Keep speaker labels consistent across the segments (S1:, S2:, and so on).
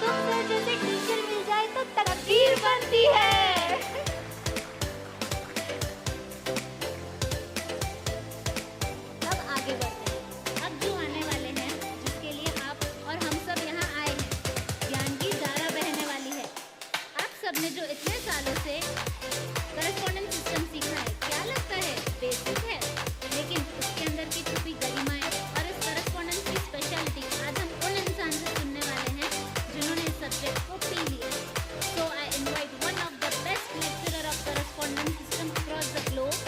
S1: मासूम से जैसे टीचर मिल जाए तो तकदीर बनती है। अब आगे बढ़ते हैं। अब जो आने वाले हैं, जिसके लिए आप और हम सब यहाँ आए हैं, ज्ञान की धारा बहने वाली है। आप सबने जो इतने सालों से करस्पॉन्डेंस सिस्टम सीखा है, क्या लगता है बेसिक है? लेकिन उसके अंदर की छुपी गरिमाएं और इस करस्पॉन्डेंस की स्पेशलिटी आज हम उन इंसान से सुनने वाले हैं जिन्होंने इस सब्जेक्ट को पी लिया। So I invite one of the best lecturer of correspondence system across the globe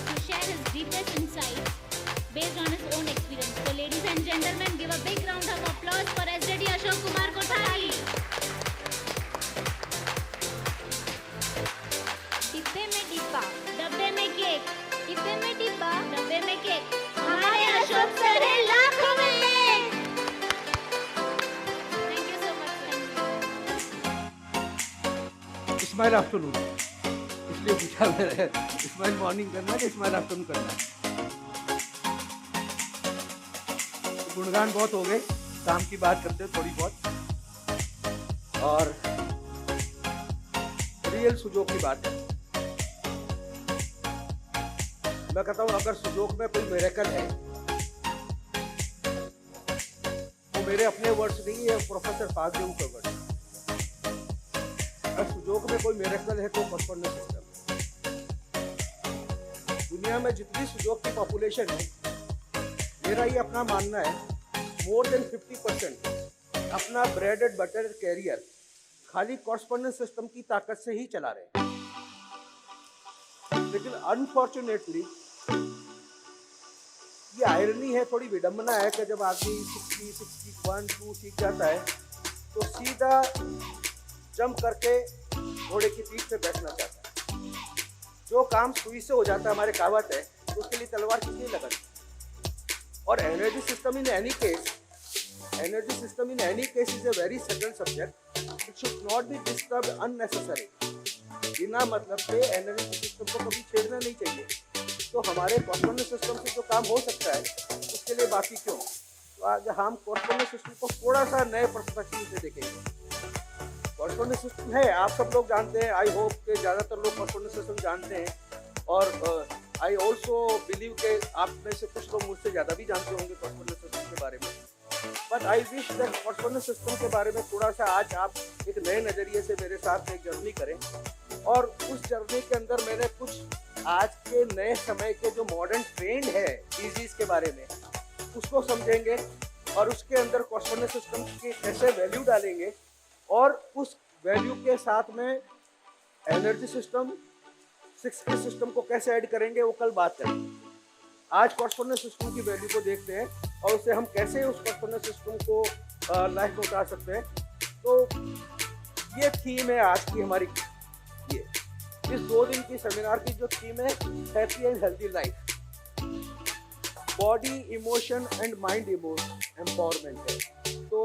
S1: to share his deepest insights based on his own experience. So ladies and gentlemen, give a big round of applause for SJD Ashok Kumar Kothari. डिब्बे में डिब्बा, डब्बे में cake, डिब्बे में डिब्बा, डब्बे में केक, हमारे अशोक सर है लाखों में एक। Thank you so much sir.
S2: Smile afternoon, इसलिए पूछा मैंने स्माइल मॉर्निंग करना है कि स्माइल आफ्टरनून करना है। तो गुणगान बहुत हो गए, काम की बात करते हैं थोड़ी बहुत, और रियल सुजोग की बात है। मैं कहता हूँ अगर सुजोग में कोई मिरेकल है, वो मेरे अपने वर्ड्स नहीं है, प्रोफेसर पागदेव के वर्ड्स। अगर सुजोग में कोई मिरेकल है तो करस्पॉन्डेंस सिस्टम। दुनिया में जितनी सुजोग की पॉपुलेशन है, मेरा ये अपना मानना है, मोर देन 50% अपना ब्रेड एंड बटर कैरियर खाली करस्पॉन्डेंस सिस्टम की ताकत से ही चला रहे हैं। लेकिन अनफॉर्चुनेटली ये आयरनी है, थोड़ी विडंबना है कि जब आदमी 60, 61, 2 सीख जाता है तो सीधा जंप करके घोड़े की पीठ पे बैठना चाहता है। जो काम सुई से हो जाता है, हमारे कहावत है, तो उसके लिए तलवार कितनी लगती। और energy system in any case, energy system in any case is a very subtle subject. It should not be disturb unnecessary. बिना मतलब के एनर्जी सिस्टम को कभी छेड़ना नहीं चाहिए। तो हमारे करस्पॉन्डेंस सिस्टम से जो काम हो सकता है उसके लिए बाकी क्यों। तो आज हम करस्पॉन्डेंस सिस्टम को थोड़ा सा नए पर्सपेक्टिव से देखेंगे। करस्पॉन्डेंस सिस्टम है, आप सब लोग जानते हैं, आई होप के ज़्यादातर लोग करस्पॉन्डेंस सिस्टम जानते हैं। और आई ऑल्सो बिलीव के आप में से कुछ लोग मुझसे ज़्यादा भी जानते होंगे करस्पॉन्डेंस सिस्टम के बारे में। But I wish that correspondence system के बारे में थोड़ा सा आज आप एक नए नज़रिए से मेरे साथ एक जर्नी करें। और उस जर्नी के अंदर मैंने कुछ आज के नए समय के जो मॉडर्न ट्रेंड है डिजीज के बारे में, उसको समझेंगे और उसके अंदर करस्पॉन्डेंस सिस्टम की कैसे वैल्यू डालेंगे और उस वैल्यू के साथ में एनर्जी सिस्टम, 6 सिस्टम को कैसे ऐड करेंगे, वो कल बात करेंगे। आज करस्पॉन्डेंस सिस्टम की वैल्यू को देखते हैं और उससे हम कैसे उस करस्पॉन्डेंस सिस्टम को लाइफ में उतार सकते हैं। तो ये थीम है आज की हमारी। ये इस 2 दिन की सेमिनार की जो थीम है, happy and healthy life, body emotion and mind empowerment है। तो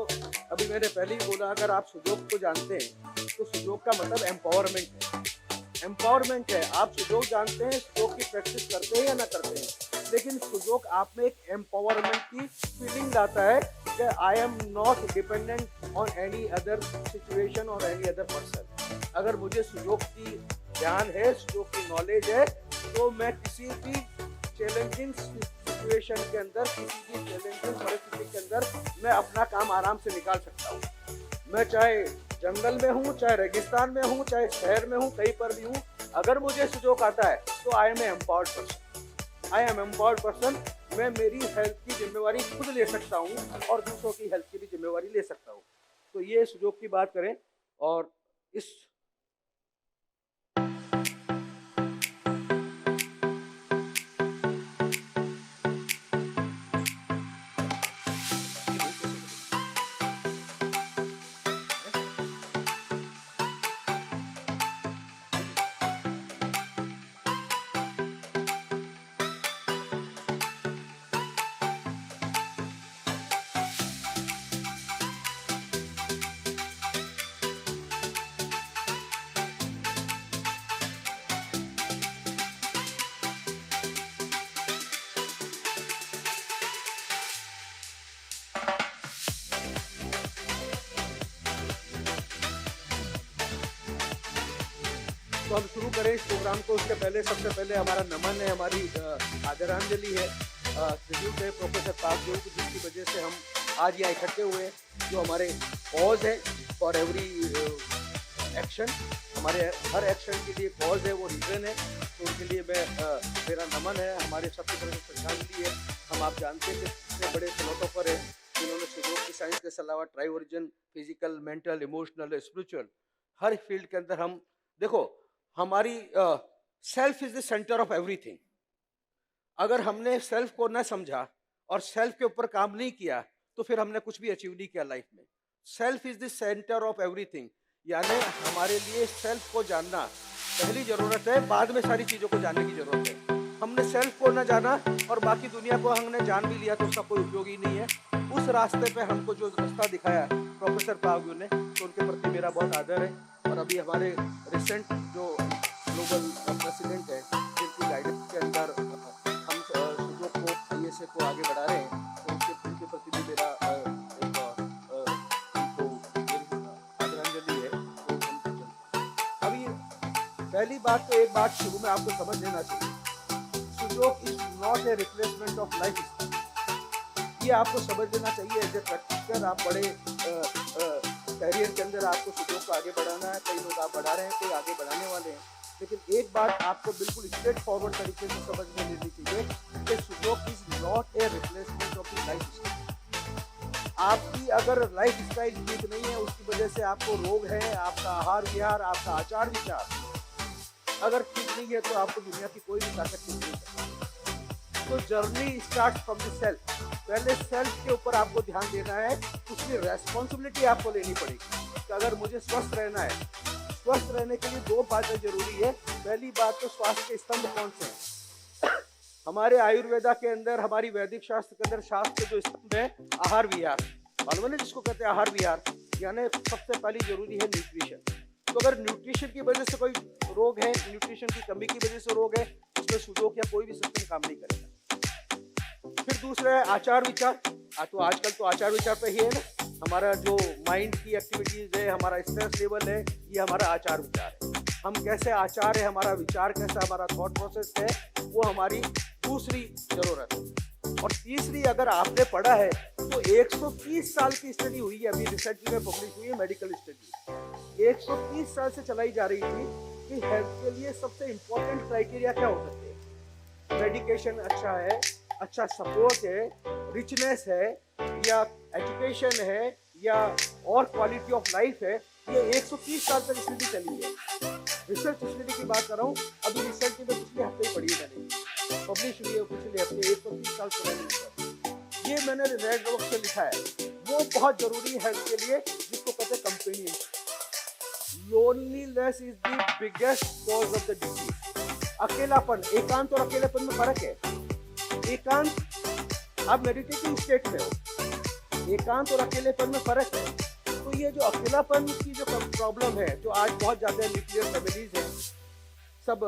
S2: अभी मैंने पहले ही बोला, अगर आप सुजोग को जानते हैं तो सुजोग का मतलब एम्पावरमेंट है। एम्पावरमेंट है, आप सुजोग जानते हैं, सुजोग की प्रैक्टिस करते हैं या ना करते हैं, लेकिन सुजोग आप में एक एम्पावरमेंट की फीलिंग लाता है कि I am not dependent on any other situation और एनी अदर पर्सन। अगर मुझे सुजोग की ज्ञान है, सुजोग की नॉलेज है, तो मैं किसी भी चैलेंजिंग सिचुएशन के अंदर, किसी भी चैलेंजिंग परिस्थिति के अंदर मैं अपना काम आराम से निकाल सकता हूँ। मैं चाहे जंगल में हूँ, चाहे रेगिस्तान में हूँ, चाहे शहर में हूँ, कहीं पर भी हूँ, अगर मुझे सुजोग आता है तो I am empowered person. I am empowered person. मैं मेरी हेल्थ की जिम्मेवारी खुद ले सकता हूँ और दूसरों की हेल्थ की भी जिम्मेवारी ले सकता हूँ। तो ये सुजोग की बात करें। और इस तो हम शुरू करें इस प्रोग्राम को। उसके पहले सबसे पहले हमारा नमन है, हमारी आदरांजलि है, ट्रिब्यूट है प्रोफेसर पाकदेव को, जिसकी वजह से हम आज यहाँ इकट्ठे हुए हैं। जो हमारे कॉज है फॉर एवरी एक्शन, हमारे हर एक्शन के लिए कॉज है, वो रीज़न है, तो उनके लिए मेरा नमन है, हमारे सबसे बड़े श्रद्धांजलि है। हम आप जानते हैं कि इतने बड़े फिलोसोफर हैं जिन्होंने सुडोक की साइंस के अलावा ट्राइवर्जन, फिजिकल, मेंटल, इमोशनल, स्पिरिचुअल, हर फील्ड के अंदर हम देखो, हमारी self is the centre of everything. अगर हमने सेल्फ को न समझा और सेल्फ के ऊपर काम नहीं किया तो फिर हमने कुछ भी अचीव नहीं किया लाइफ में। Self is the centre of everything, यानी हमारे लिए सेल्फ को जानना पहली जरूरत है, बाद में सारी चीजों को जानने की जरूरत है। हमने सेल्फ को न जाना और बाकी दुनिया को हमने जान भी लिया तो उसका कोई उपयोग ही नहीं है। उस रास्ते पे हमको जो रास्ता दिखाया प्रोफेसर पागु ने, तो उनके प्रति मेरा बहुत आदर है। और अभी हमारे रिसेंट जो ग्लोबल प्रेसिडेंट है, जिनकी गाइडेंस के अंदर हम सुडोक को, ISA को आगे बढ़ा रहे हैं, तो उनके प्रति भी मेरा आदरांजलि है। तो अभी पहली बात तो एक बात शुरू में आपको समझ लेना चाहिए, Sujok is not a replacement of life style. ये आपको समझ लेना चाहिए एज ए प्रैक्टिशनर। आप बड़े कैरियर के अंदर आपको सुडोक को आगे बढ़ाना है, कई लोग आप बढ़ा रहे हैं, कोई आगे बढ़ाने वाले हैं, लेकिन एक बात आपको बिल्कुल स्ट्रेट फॉरवर्ड तरीके से समझ में लेनी चाहिए कि Sujok is not a replacement of the life style. आपकी अगर लाइफ स्टाइल ठीक नहीं है, उसकी वजह से आपको रोग है, आपका आहार विहार, आपका आचार विचार अगर ठीक नहीं है, तो आपको दुनिया की कोई भी ताकत नहीं मिल सकती। तो journey start from the self. पहले सेल्फ के ऊपर आपको ध्यान देना है, उसकी रेस्पॉन्सिबिलिटी आपको लेनी पड़ेगी कि अगर मुझे स्वस्थ रहना है, स्वस्थ रहने के लिए दो बातें जरूरी है। पहली बात तो स्वास्थ्य के स्तंभ कौन से हैं? हमारे आयुर्वेदा के अंदर, हमारी वैदिक शास्त्र के अंदर शास्त्र के जो स्तंभ है, आहार विहार, मालूम है जिसको कहते हैं आहार विहार, यानी सबसे पहली जरूरी है न्यूट्रिशन। तो अगर न्यूट्रिशन की वजह से कोई रोग है, न्यूट्रिशन की कमी की वजह से रोग है, उसमें सुडोक या कोई भी सिस्टम काम नहीं करेगा। फिर दूसरा है आचार विचार। तो आजकल तो आचार विचार पे ही है ना, हमारा जो माइंड की एक्टिविटीज है, हमारा स्ट्रेस लेवल है, ये हमारा आचार विचार है। हम कैसे आचार है, हमारा विचार कैसा, हमारा थॉट प्रोसेस है, वो हमारी दूसरी जरूरत है। और तीसरी, अगर आपने पढ़ा है तो 130 साल की स्टडी हुई है, अभी रिसेंटली में पब्लिश हुई है मेडिकल स्टडी, 130 साल से चलाई जा रही थी कि हेल्थ के लिए सबसे इंपॉर्टेंट क्राइटेरिया क्या हो सकते हैं। मेडिकेशन अच्छा है, अच्छा सपोर्ट है, रिचनेस है, या एजुकेशन है, या और क्वालिटी ऑफ लाइफ है। ये 130 साल तक स्टडी चली है। रिसर्च स्टडी की बात कर रहा हूँ, अभी रिसर्च में पिछले हफ्ते ही पढ़ी है मैंने, पब्लिश हुई है पिछले हफ्ते, 130 साल पुरानी। ये मैंने रेड रॉक से लिखा है, वो बहुत जरूरी है हेल्थ के लिए, जिसको कहते हैं companionship. Loneliness is the biggest cause of the disease. अकेलापन, एकांत और अकेलेपन में फर्क है। एकांत, आप मेडिटेटिव स्टेट में हो, एकांत और अकेलेपन में फर्क है। तो ये जो अकेलापन की जो प्रॉब्लम है, जो आज बहुत ज्यादा न्यूक्लियर फैमिलीज हैं, सब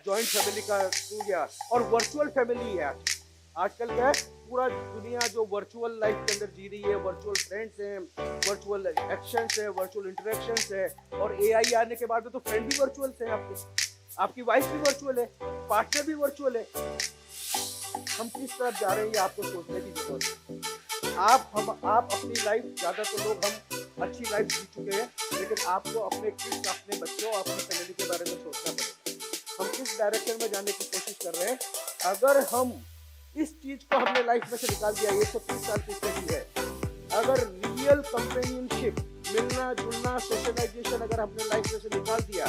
S2: जॉइंट फैमिली का टूट गया, और वर्चुअल फैमिली है आजकल। क्या है, पूरा दुनिया जो वर्चुअल लाइफ के अंदर जी रही है, वर्चुअल फ्रेंड्स हैं, वर्चुअल एक्शंस है, वर्चुअल इंटरेक्शंस है, और AI आने के बाद में तो फ्रेंड भी वर्चुअल हैं, आपकी वाइफ भी वर्चुअल है, पार्टनर भी वर्चुअल है। हम किस तरफ जा रहे हैं, ये आपको सोचने की जरूरत है। आप अपनी लाइफ, ज़्यादातर लोग हम अच्छी लाइफ जी चुके हैं, लेकिन आपको अपने किड्स, अपने बच्चों, अपनी फैमिली के बारे में सोचना पड़ेगा। हम किस डायरेक्शन में जाने की कोशिश कर रहे हैं। अगर हम इस चीज़ को हमने लाइफ में से निकाल दिया, 130 साल की स्टडी है, अगर रियल कंपेनियनशिप, मिलना जुलना, सोशलाइजेशन अगर हमने लाइफ में से निकाल दिया,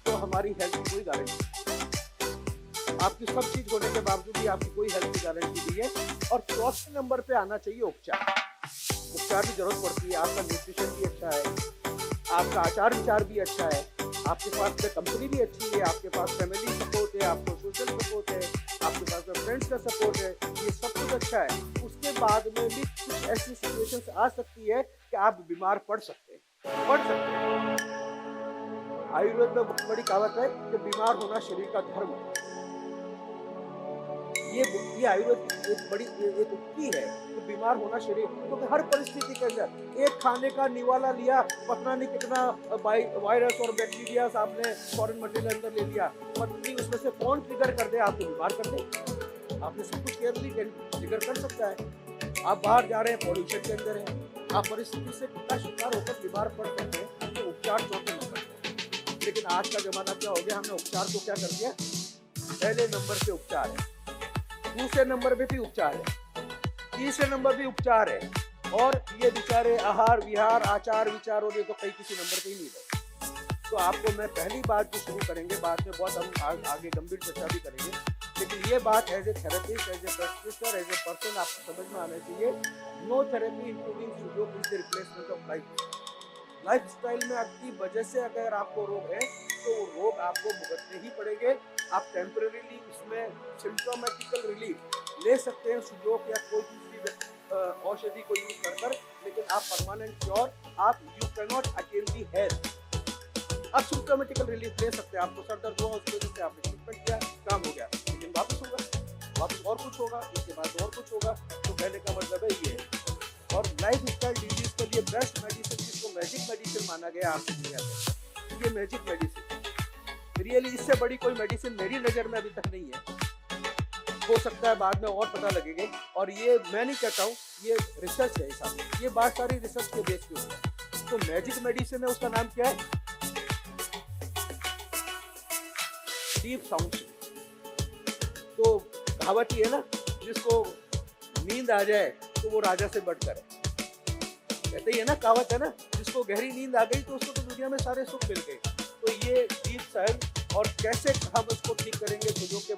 S2: तो हमारी हेल्थ की कोई गारंटी नहीं। आपकी सब चीज होने के बावजूद भी आपकी कोई हेल्थ की गारंटी नहीं है। और चौथे नंबर पे आना चाहिए उपचार। उपचार की जरूरत पड़ती है। आपका न्यूट्रिशन भी अच्छा है, आपका आचार विचार भी अच्छा है, आपके पास में कंपनी भी अच्छी है, आपके पास फैमिली सपोर्ट है, आपको सोशल सपोर्ट है, आपके पास में फ्रेंड्स का सपोर्ट है, ये सब कुछ अच्छा है। उसके बाद में भी कुछ ऐसी सिचुएशंस आ सकती है कि आप बीमार पड़ सकते हैं। आयुर्वेद में बहुत बड़ी कहावत है कि बीमार होना शरीर का धर्म है। ये आयुर्वेद की एक बड़ी एक उक्ति है कि बीमार होना शरीर, क्योंकि हर परिस्थिति के अंदर एक खाने का निवाला लिया, पता नहीं कितना वायरस और बैक्टीरिया आपने फॉरेन मटेरियल अंदर ले लिया, पता नहीं उसमें से कौन ट्रिगर कर दे आपको बीमार कर दे। आपने सब कुछ केयरली ट्रिगर कर सकता है। आप बाहर जा रहे हैं, पॉल्यूशन के अंदर है, आप परिस्थिति से कितना शिकार होकर बीमार पड़ सकते हैं, तो उपचार चौथे नंबर पे। लेकिन आज का जमाना क्या हो गया, हमने उपचार को क्या कर दिया, पहले नंबर पे उपचार है, दूसरे नंबर पे भी उपचार है, तीसरे नंबर भी उपचार है, और ये बेचारे आहार विहार आचार विचार और ये तो कई किसी नंबर पे ही नहीं है। तो आपको मैं पहली बात जो शुरू करेंगे, बाद में बहुत हम आगे गंभीर चर्चा भी करेंगे, लेकिन ये बात as a therapist, as a practitioner, as a person आपको समझ में आना चाहिए, no therapy including sudoku is the replacement of life style में आपकी वजह से अगर आपको रोग है तो वो रोग आपको भुगतने ही पड़ेंगे। आप टेम्परेरीली इसमें सिम्टोमेटिकल रिलीफ ले सकते हैं सुडोक या कोई दूसरी औषधि को यूज कर, लेकिन आप परमानेंट क्योर आप you can not attain the health. आप सिम्टोमेटिकल रिलीफ ले सकते हैं, आपको सर दर्द हुआ उसकी वजह से आपने ट्रीटमेंट किया, काम हो गया, लेकिन वापस और कुछ होगा, इसके बाद और कुछ होगा। तो कहने का मतलब है ये। और लाइफ स्टाइल डिजीज के लिए बेस्ट मेडिसिन जिसको मैजिक मेडिसिन माना गया आपकी दुनिया में, ये मैजिक मेडिसिन रियली, इससे बड़ी कोई मेडिसिन मेरी नज़र में अभी तक नहीं है। हो सकता है बाद में और पता लगेगा, और ये मैं नहीं कहता हूँ, ये रिसर्च है, साहब ये बात सारी रिसर्च के बेस पे होता है। तो मैजिक मेडिसिन है, उसका नाम क्या है, डीप साउंड। तो कहावत ही है ना, जिसको नींद आ जाए तो वो राजा से बढ़कर है, कहते ही है ना, कहावत है ना, जिसको गहरी नींद आ गई तो उसको तो दुनिया में सारे सुख मिल गए। तो ये डीप साउंड, और कैसे हम उसको ठीक करेंगे, सुजोग के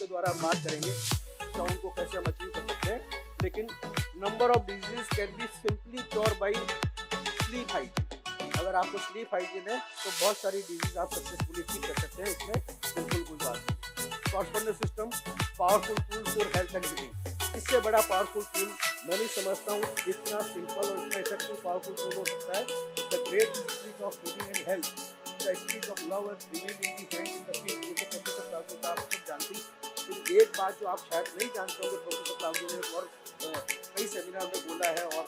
S2: द्वारा हम बात करेंगे, साउंड को कैसे हम अचीव कर सकते हैं। लेकिन number of disease can be simply cure by sleep hygiene. अगर आपको स्लीप हाइजीन है तो बहुत सारी डिजीज आप सक्सेसफुली ठीक कर सकते हैं, इसमें बिल्कुल कोई बात नहीं। Correspondence system powerful tool for health and healing, इससे बड़ा पावरफुल टूल मैं नहीं समझता हूँ, इतना सिंपल और इतना इफेक्टिव पावरफुल टूल हो सकता है। The great spirit of healing and health, the spirit of love and remain in the hands in the feet, जैसे प्रोफेसर साहब को आप सब जानते हैं। लेकिन एक बात जो आप शायद नहीं जानते होंगे, प्रोफेसर साहब ने और कई सेमिनार में बोला है, और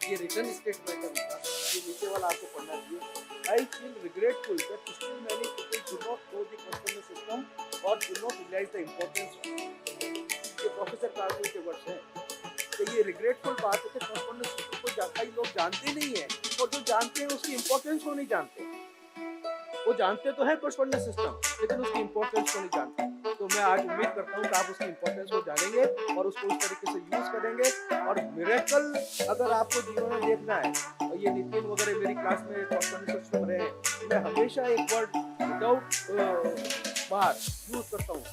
S2: ये रिटर्न स्टेटमेंट है उनका, ये नीचे वाला आपको पढ़ना चाहिए। I feel regretful that still many people do not know the customary system or do not realize the importance of it. ये प्रोफेसर कार्गो के वर्ड्स हैं। तो ये रिग्रेटफुल बात है कि कस्टमर सिस्टम को कई लोग जानते नहीं है, और जो जानते हैं उसकी इम्पोर्टेंस को नहीं जानते। वो जानते तो है कस्टमर सिस्टम, लेकिन उसकी इम्पोर्टेंस को नहीं जानते। तो मैं आज उम्मीद करता हूँ कि आप उसकी इम्पोर्टेंस को जानेंगे और उसको इस तरीके से यूज करेंगे। और मिरेकल अगर आपको जीवन में देखना है, और ये नितिन वगैरह मेरी क्लास में कस्टमर सिस्टम रहे हैं, मैं हमेशा एक वर्ड विदाउट बार यूज करता हूँ।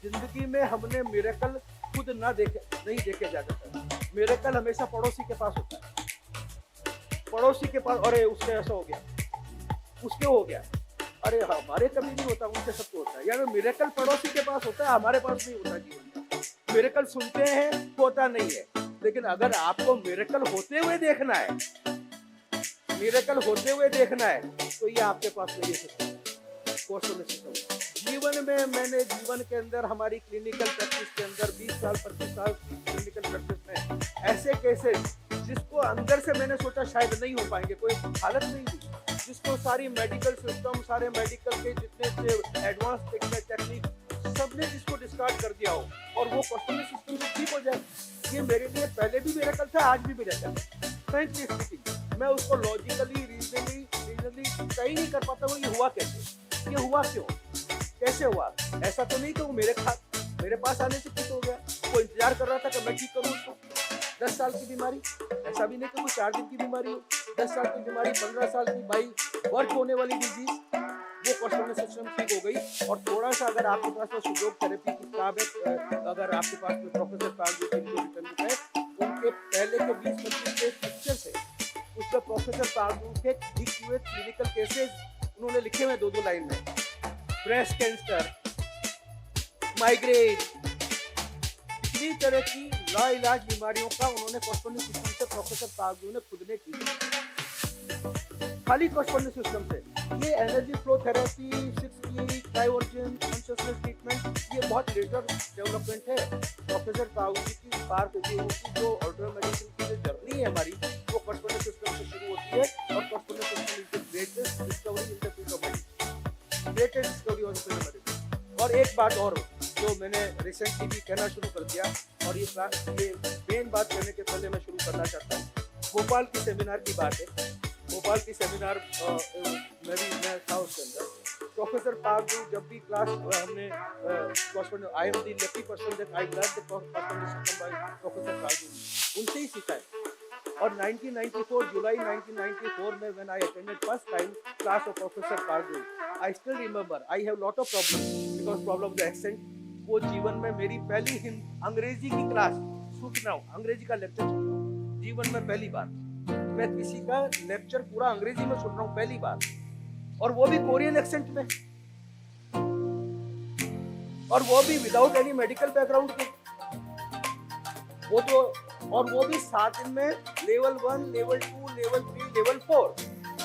S2: जिंदगी में हमने मिरेकल खुद नहीं देखे जा सकता। मिरेकल हमेशा पड़ोसी के पास होता है, पड़ोसी के पास, अरे उससे ऐसा हो गया, उसके हो गया, अरे हमारे कभी नहीं होता, उनसे सबको होता है। यानी मिरेकल पड़ोसी के पास होता है, हमारे पास नहीं होता जीवन में। मिरेकल सुनते हैं, होता नहीं है। लेकिन अगर आपको मिरेकल होते हुए देखना है, मिरेकल होते हुए देखना है, तो ये आपके पास नहीं है। जीवन में मैंने जीवन के अंदर हमारी क्लिनिकल प्रैक्टिस के अंदर 20 साल 25 साल क्लिनिकल प्रैक्टिस में ऐसे केसेस जिसको अंदर से मैंने सोचा शायद नहीं हो पाएंगे, कोई हालत नहीं थी, जिसको सारी मेडिकल सिस्टम, सारे मेडिकल के जितने एडवांस टेक्निक सबने जिसको डिस्कार्ड कर दिया हो, और वो कस्टमर सिस्टम से ठीक हो जाए। ये मेरे लिए पहले भी मिरेकल था, आज भी मिरेकल है। फ्रैंकली स्पीकिंग, मैं उसको लॉजिकली रीजनली तय नहीं कर पाता हूँ ये हुआ कैसे, ये हुआ क्यों, कैसे हुआ। ऐसा तो नहीं कि वो मेरे पास आने से ठीक हो गया, वो इंतजार कर रहा था कि मैं ठीक करूँ उसको। 10 साल की बीमारी, ऐसा भी नहीं कि कोई 4 दिन की बीमारी हो, 10 साल की बीमारी, 15 साल की, बाई वर्क होने वाली डिजीज, वो कस्टमर सिस्टम ठीक हो गई। और थोड़ा सा अगर आपके पास में सुजोग थेरेपी की किताब है, अगर आपके पास में प्रोफेसर कार्गो की रिटर्न बुक है, उनके पहले के 20-25 पिक्चर्स है, उसमें प्रोफेसर कार्गो के ठीक हुए क्लिनिकल केसेस उन्होंने लिखे हुए 2-2 लाइन में। ब्रेस्ट कैंसर, माइग्रेन, इतनी तरह की लाइलाज बीमारियों का उन्होंने कॉस्पोंडेंट सिस्टम से प्रोफेसर कार्गो ने खुद ने की, खाली कॉस्पोंडेंट सिस्टम से। ये एनर्जी फ्लो थेरेपी, 6 ये डाइवर्जेंट कॉन्शियसनेस ट्रीटमेंट ये बहुत लेटर डेवलपमेंट है। प्रोफेसर ताऊजी की पार्क जो ऑल्टरनेटिव मेडिसिन की जो जर्नी है हमारी, वो कॉस्मोटिक सिस्टम से शुरू होती है और cosmetic system is the greatest discovery in the field of medicine, greatest discovery of the field of medicine. और एक बात और जो मैंने रिसेंटली भी कहना शुरू कर दिया, और ये मेन बात कहने के पहले मैं शुरू करना चाहता हूँ, भोपाल की सेमिनार की बात है। भोपाल की सेमिनार मैं था उसके अंदर। प्रोफेसर पार्क जब भी क्लास हमने I am the lucky person that I learn the cosmetic system by professor Park, उनसे ही सीखा है। और 1994 जुलाई 1994 में when I attended first time class of professor Park, I still remember I have lot of problem because problem of the accent. वो जीवन में मेरी पहली अंग्रेजी की क्लास सुन रहा हूँ, अंग्रेजी का लेक्चर सुन रहा हूँ जीवन में पहली बार। मैं किसी का लेक्चर पूरा अंग्रेजी में सुन रहा हूँ पहली बार, और वो भी कोरियन एक्सेंट में, और वो भी विदाउट एनी मेडिकल बैकग्राउंड के। वो तो, और वो भी 7 दिन में लेवल 1, लेवल 2, लेवल 3, लेवल 4,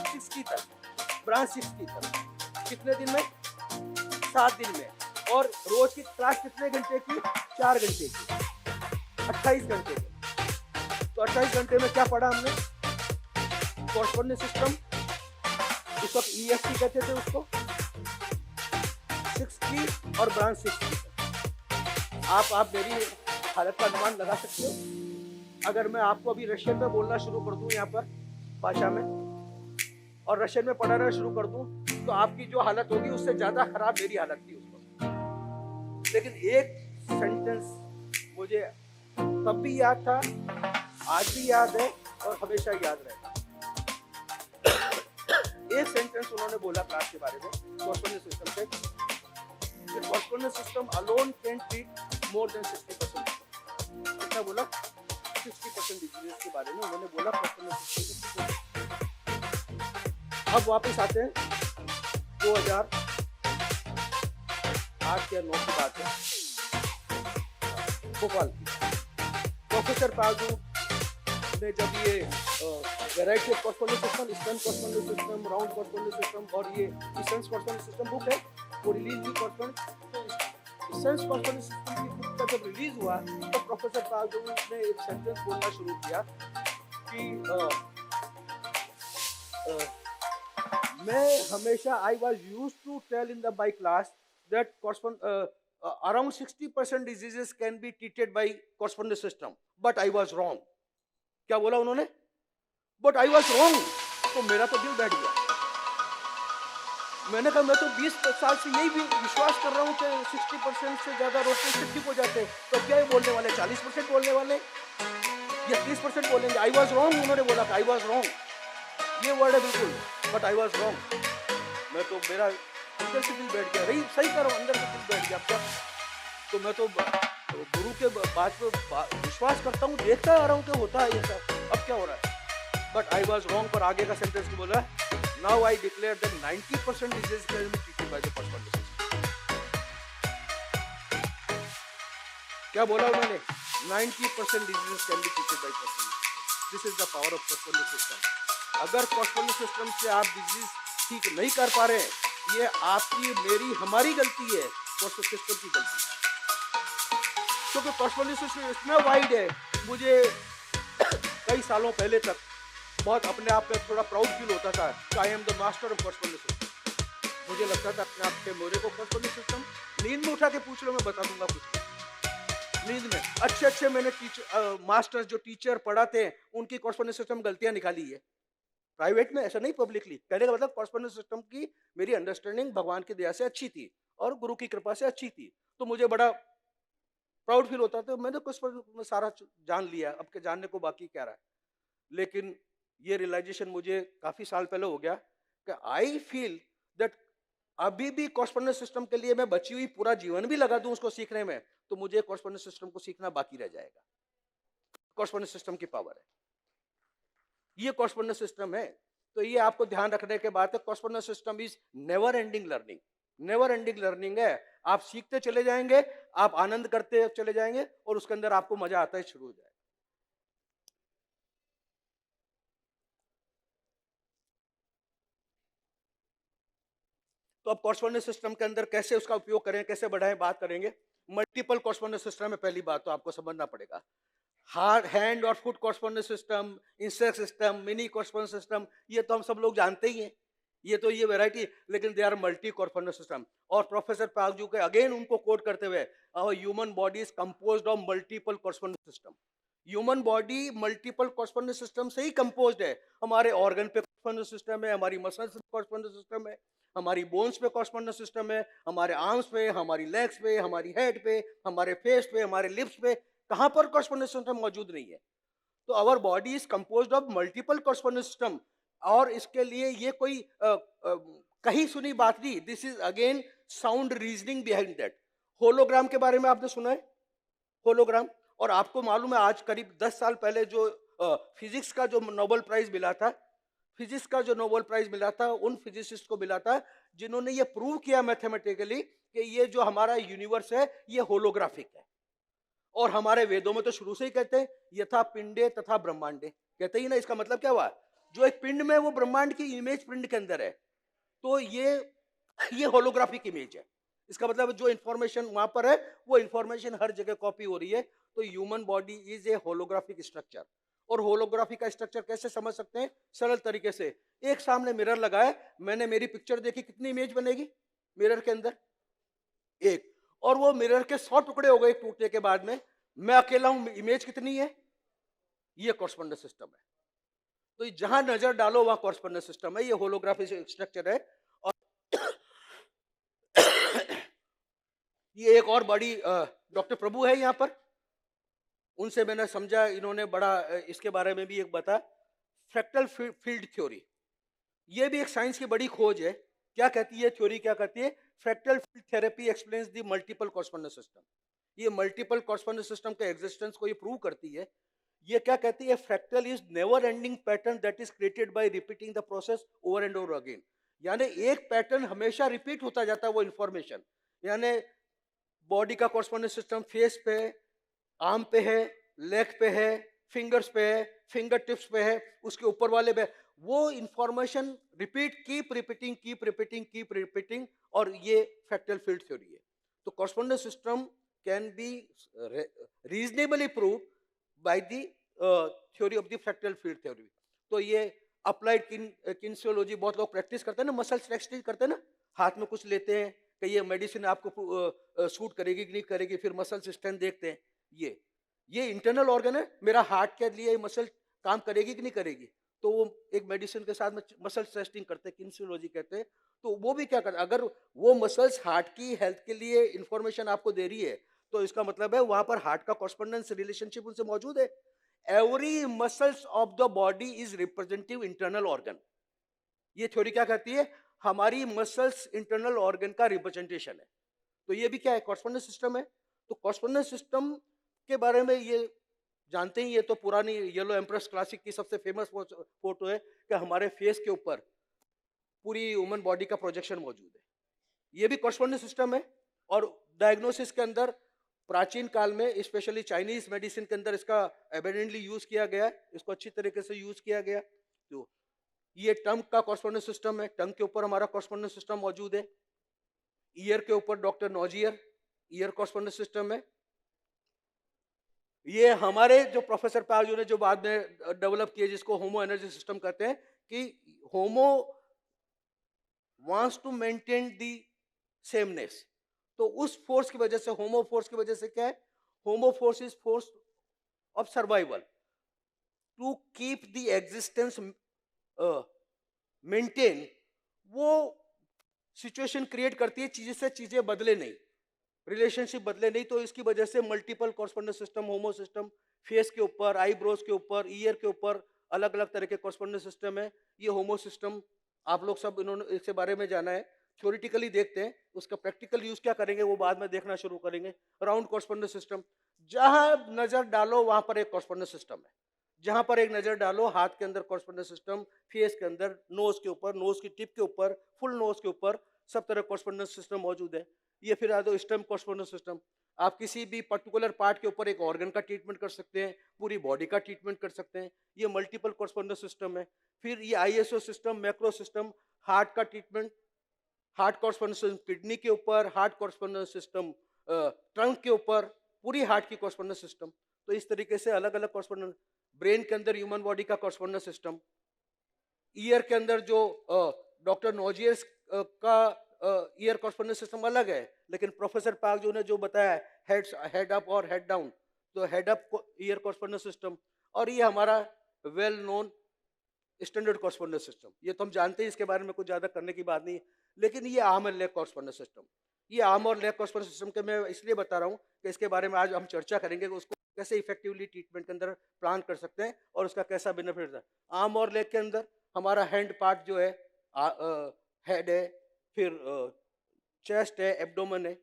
S2: 60 तक, ब्रांच 60 तक। कितने दिन में? 7 दिन में। और रोज की क्लास कितने घंटे की? 4 घंटे की, 28 घंटे की। तो 28 घंटे में क्या पढ़ा हमने? कॉर्स्पॉन्डेंस सिस्टम, उस वक्त EFT कहते थे उसको, 60 और ब्रांच 60। आप मेरी हालत का अनुमान लगा सकते हो। अगर मैं आपको अभी रशियन में बोलना शुरू कर दूं यहाँ पर भाषा में, और रशियन में पढ़ाना शुरू कर दूं, तो आपकी जो हालत होगी उससे ज्यादा खराब मेरी हालत थी उस वक्त। लेकिन एक सेंटेंस मुझे तब भी याद था, आज भी याद है और हमेशा याद रहेगा। एक सेंटेंस उन्होंने बोला क्लास के बारे में कॉस्मोटिक सिस्टम से, cosmetic system alone can treat more than 60%। कितना बोला? 60% डिजीज के बारे में उन्होंने बोला कॉस्मोटिक सिस्टम। अब वापस आते हैं 2008 या 9 की बात है, भोपाल की। प्रोफेसर पागू ने जब ये variety of cosmetic system, eastern cosmetic system, round cosmetic system और ये ईस्टर्न कॉस्मोटिक सिस्टम बुक है, वो रिलीज हुई कॉस्मोटिक। तो ईस्टर्न कॉस्मोटिक सिस्टम की बुक का जब रिलीज हुआ तो प्रोफेसर पागू ने एक सेंटेंस बोलना शुरू किया कि मैं हमेशा I was used to tell in the by class that around 60% diseases can be treated by correspondence system, but I was wrong. क्या बोला उन्होंने? But I was wrong. तो मेरा तो दिल बैठ गया। मैंने कहा मैं तो 20 साल से यही भी विश्वास कर रहा हूँ कि 60% से ज्यादा रोग से ठीक हो जाते हैं, तो क्या बोलने वाले? 40% बोलने वाले या 30% बोलेंगे? I was wrong उन्होंने बोला था, I was wrong, ये वर्ड है बिल्कुल, but I was wrong। मैं तो मेरा अंदर से दिल बैठ गया, रही सही करो, अंदर से दिल बैठ गया। क्या? तो मैं तो गुरु के बात पे विश्वास करता हूँ, देखता आ रहा हूँ कि होता है ये सब, अब क्या हो रहा है? But I was wrong. पर आगे का सेंटेंस बोला, now I declare that 90% disease can be treated by the cosmetic system. क्या बोला उन्होंने? 90% disease can be treated by cosmetic system. This is the power of cosmetic system. अगर cosmetic system से आप डिजीज ठीक नहीं कर पा रहे, ये आपकी, मेरी, हमारी गलती है, कॉस्मोटिक सिस्टम की गलती है। क्योंकि कॉस्मोटिक सिस्टम इतना वाइड है, मुझे कई सालों पहले तक बहुत अपने आप पे थोड़ा प्राउड फील होता था कि I am the master of cosmetic system. मुझे लगता था अपने आप के मेरे को कॉस्मोटिक सिस्टम, नींद में उठा के पूछ लो, मैं बता दूंगा कुछ। नींद में अच्छे मैंने मास्टर्स जो टीचर पढ़ाते हैं उनकी कॉस्मोटिक सिस्टम गलतियां निकाली है, प्राइवेट में, ऐसा नहीं पब्लिकली। कहने का मतलब कॉस्मोटिक सिस्टम की मेरी अंडरस्टैंडिंग भगवान की दया से अच्छी थी और गुरु की कृपा से अच्छी थी, तो मुझे बड़ा प्राउड फील होता था। मैंने कुछ पर सारा जान लिया, अब के जानने को बाकी क्या रहा है। लेकिन ये रियलाइजेशन मुझे काफी साल पहले हो गया कि आई फील दैट अभी भी कॉस्मोटिक सिस्टम के लिए मैं बची हुई पूरा जीवन भी लगा दूं उसको सीखने में, तो मुझे कॉस्मोटिक सिस्टम को सीखना बाकी रह जाएगा। कॉस्मोटिक सिस्टम की पावर है, ये कॉस्मोटिक सिस्टम है। तो ये आपको ध्यान रखने के बाद है, cosmetic system is never ending learning, never ending learning है। आप सीखते चले जाएंगे, आप आनंद करते चले जाएंगे और उसके अंदर आपको मजा आता ही शुरू हो जाएगा। तो अब कॉरस्पॉन्डेंस सिस्टम के अंदर कैसे उसका उपयोग करें, कैसे बढ़ाएं, बात करेंगे। मल्टीपल कॉरस्पॉन्डेंस सिस्टम में पहली बात तो आपको समझना पड़ेगा, हार्ड हैंड और foot correspondence system, insect system, mini correspondence system, ये तो हम सब लोग जानते ही हैं, ये वैरायटी, लेकिन they are multi correspondence system. और प्रोफेसर पागजू के अगेन उनको कोट करते हुए, our human body is composed of multiple correspondence system. Human body multiple correspondence system से ही कंपोज्ड है। हमारे ऑर्गन पे कॉरस्पॉन्डेंस सिस्टम है, हमारी मसल्स पे कॉरस्पॉन्डेंस सिस्टम है, हमारी बोन्स पे कॉरस्पॉन्डेंस सिस्टम है, हमारे आर्म्स पे, हमारी लेग्स पे, हमारी हेड पे, हमारे फेस पे, हमारे लिप्स पे, कहां पर कॉरस्पॉन्डेंस सिस्टम मौजूद नहीं है? तो our body is composed of multiple correspondence system. और इसके लिए ये कोई कहीं सुनी बात नहीं, this is again sound reasoning behind that. Hologram के बारे में आपने सुना है? होलोग्राम। और आपको मालूम है आज करीब 10 साल पहले जो फिजिक्स का जो नोबेल प्राइज मिला था, फिजिक्स का जो नोबेल प्राइज मिला था उन फिजिसिस्ट को मिला था जिन्होंने ये प्रूव किया मैथमेटिकली कि ये जो हमारा यूनिवर्स है ये होलोग्राफिक है। और हमारे वेदों में तो शुरू से ही कहते हैं यथा पिंडे तथा ब्रह्मांडे, कहते ही ना। इसका मतलब क्या हुआ? जो एक पिंड में वो ब्रह्मांड की इमेज पिंड के अंदर है, तो ये होलोग्राफिक इमेज है। इसका मतलब जो इंफॉर्मेशन वहां पर है वो इंफॉर्मेशन हर जगह कॉपी हो रही है। तो human body is a holographic structure. और होलोग्राफिक का स्ट्रक्चर कैसे समझ सकते हैं? सरल तरीके से, एक सामने मिरर लगा है, मैंने मेरी पिक्चर देखी, कितनी इमेज बनेगी मिरर के अंदर? एक। और वो मिरर के 100 टुकड़े हो गए टूटने के बाद में, मैं अकेला हूं, इमेज कितनी है? ये कॉरस्पॉन्डेंस सिस्टम है। तो जहां नजर डालो वहां कॉरस्पॉन्डेंस सिस्टम है, ये होलोग्राफिक स्ट्रक्चर है। और ये एक और बड़ी डॉक्टर प्रभु है यहाँ पर, उनसे मैंने समझा, इन्होंने बड़ा इसके बारे में भी एक बता, फ्रैक्टल फील्ड थ्योरी। ये भी एक साइंस की बड़ी खोज है। क्या कहती है थ्योरी? क्या कहती है? Fractal field therapy explains the multiple correspondence system. ये मल्टीपल कॉरस्पॉन्डेंस सिस्टम के एग्जिस्टेंस को ये प्रूव करती है। ये क्या कहती है? Fractal is never ending pattern that is created by repeating the process over and over again. यानी एक पैटर्न हमेशा रिपीट होता जाता है, वो इंफॉर्मेशन। यानी बॉडी का कॉरस्पॉन्डेंस सिस्टम फेस पे, आर्म पे है, लेग पे है, फिंगर्स पे है, फिंगर टिप्स पे है, उसके ऊपर वाले पे, वो इंफॉर्मेशन रिपीट, कीप रिपीटिंग। और ये फ्रैक्टल फील्ड थ्योरी है। तो correspondence system can be reasonably prove by the theory of the fractal field theory. तो ये अप्लाइड किनेसियोलॉजी, बहुत लोग प्रैक्टिस करते हैं ना, मसल्स एक्सरसाइज करते हैं ना, हाथ में कुछ लेते हैं कि ये मेडिसिन आपको सूट करेगी कि नहीं करेगी, फिर मसल्स स्ट्रेंथ देखते हैं। ये इंटरनल ऑर्गन है, मेरा हार्ट के लिए मसल काम करेगी कि नहीं करेगी, तो वो एक मेडिसिन के साथ में मसल टेस्टिंग करते हैं, किनेसियोलॉजी कहते हैं। तो वो भी क्या करते हैं, अगर वो मसल्स हार्ट की हेल्थ के लिए इंफॉर्मेशन आपको दे रही है, तो इसका मतलब है वहां पर हार्ट का कॉरस्पॉन्डेंस रिलेशनशिप उनसे मौजूद है। Every muscles of the body is representative internal organ. ये थ्योरी क्या कहती है? हमारी मसल्स इंटरनल ऑर्गन का रिप्रेजेंटेशन है। तो ये भी क्या है? कॉरस्पॉन्डेंस सिस्टम है। तो कॉरस्पॉन्डेंस सिस्टम के बारे में ये जानते ही, ये तो पुरानी येलो एम्प्रेस क्लासिक की सबसे फेमस फोटो है कि हमारे फेस के ऊपर पूरी ह्यूमन बॉडी का प्रोजेक्शन मौजूद है। ये भी कॉरस्पॉन्डेंस सिस्टम है। और डायग्नोसिस के अंदर प्राचीन काल में, स्पेशली चाइनीज मेडिसिन के अंदर इसका एविडेंटली यूज किया गया, इसको अच्छी तरीके से यूज किया गया। तो ये टंग का कॉरस्पॉन्डेंस सिस्टम है, टंग के ऊपर हमारा कॉरस्पॉन्डेंस सिस्टम मौजूद है। ईयर के ऊपर डॉक्टर नोजियर, ईयर कॉरस्पॉन्डेंस सिस्टम है। ये हमारे जो प्रोफेसर पाजू ने जो बाद में डेवलप किए, जिसको होमो एनर्जी सिस्टम कहते हैं, कि homo wants to maintain the sameness. तो उस फोर्स की वजह से, होमो फोर्स की वजह से क्या है? Homo force is force of survival to keep the existence maintain. वो सिचुएशन क्रिएट करती है चीजें से चीजें बदले नहीं, रिलेशनशिप बदले नहीं। तो इसकी वजह से मल्टीपल कॉरस्पॉन्डेंस सिस्टम, होमो सिस्टम, फेस के ऊपर, आईब्रोज के ऊपर, ईयर के ऊपर अलग अलग तरह के कॉरस्पॉन्डेंस सिस्टम है। ये होमो सिस्टम आप लोग सब इन्होंने इसके बारे में जाना है, थ्योरेटिकली देखते हैं, उसका प्रैक्टिकल यूज क्या करेंगे वो बाद में देखना शुरू करेंगे। राउंड कॉरस्पॉन्डेंस सिस्टम, जहां नजर डालो वहां पर एक कॉरस्पॉन्डेंस सिस्टम है। जहां पर एक नजर डालो, हाथ के अंदर कॉरस्पॉन्डेंस सिस्टम, फेस के अंदर, नोज के ऊपर, नोज की टिप के ऊपर, फुल नोज के ऊपर, सब तरह कॉरस्पॉन्डेंस सिस्टम मौजूद है। ये फिर आ दो स्टेम कॉरस्पॉन्डेंस सिस्टम। आप किसी भी पर्टिकुलर पार्ट के ऊपर एक ऑर्गन का ट्रीटमेंट कर सकते हैं, पूरी बॉडी का ट्रीटमेंट कर सकते हैं। ये मल्टीपल कॉरस्पॉन्डेंस सिस्टम है। फिर ये ISO system, macro system, heart का treatment, heart correspondence system kidney के ऊपर, हार्ट कॉरस्पॉन्डेंस सिस्टम ट्रंक के ऊपर, पूरी हार्ट की कॉरस्पॉन्डेंस सिस्टम। तो इस तरीके से अलग अलग कॉरस्पॉन्डेंस, ब्रेन के अंदर ह्यूमन बॉडी का कॉरस्पॉन्डेंस सिस्टम, ईयर के अंदर जो डॉक्टर नोजियर्स का ईयर कॉरस्पॉन्डेंस सिस्टम अलग है, लेकिन प्रोफेसर पाक जो ने जो बताया हेड अप और हेड डाउन, तो head up year correspondence system, और ये हमारा well known standard correspondence system, ये तो हम जानते हैं, इसके बारे में कुछ ज़्यादा करने की बात नहीं है। लेकिन ये arm and leg correspondence system, ये आर्म और लेग कॉरस्पॉन्डेंस सिस्टम के मैं इसलिए बता रहा हूँ कि इसके बारे में आज हम चर्चा करेंगे कि उसको कैसे इफेक्टिवली ट्रीटमेंट के अंदर प्लान कर सकते हैं और उसका कैसा बेनिफिट है। आर्म और लेग के अंदर हमारा हैंड पार्ट जो है, हेड है, फिर चेस्ट है, एब्डोमेन है,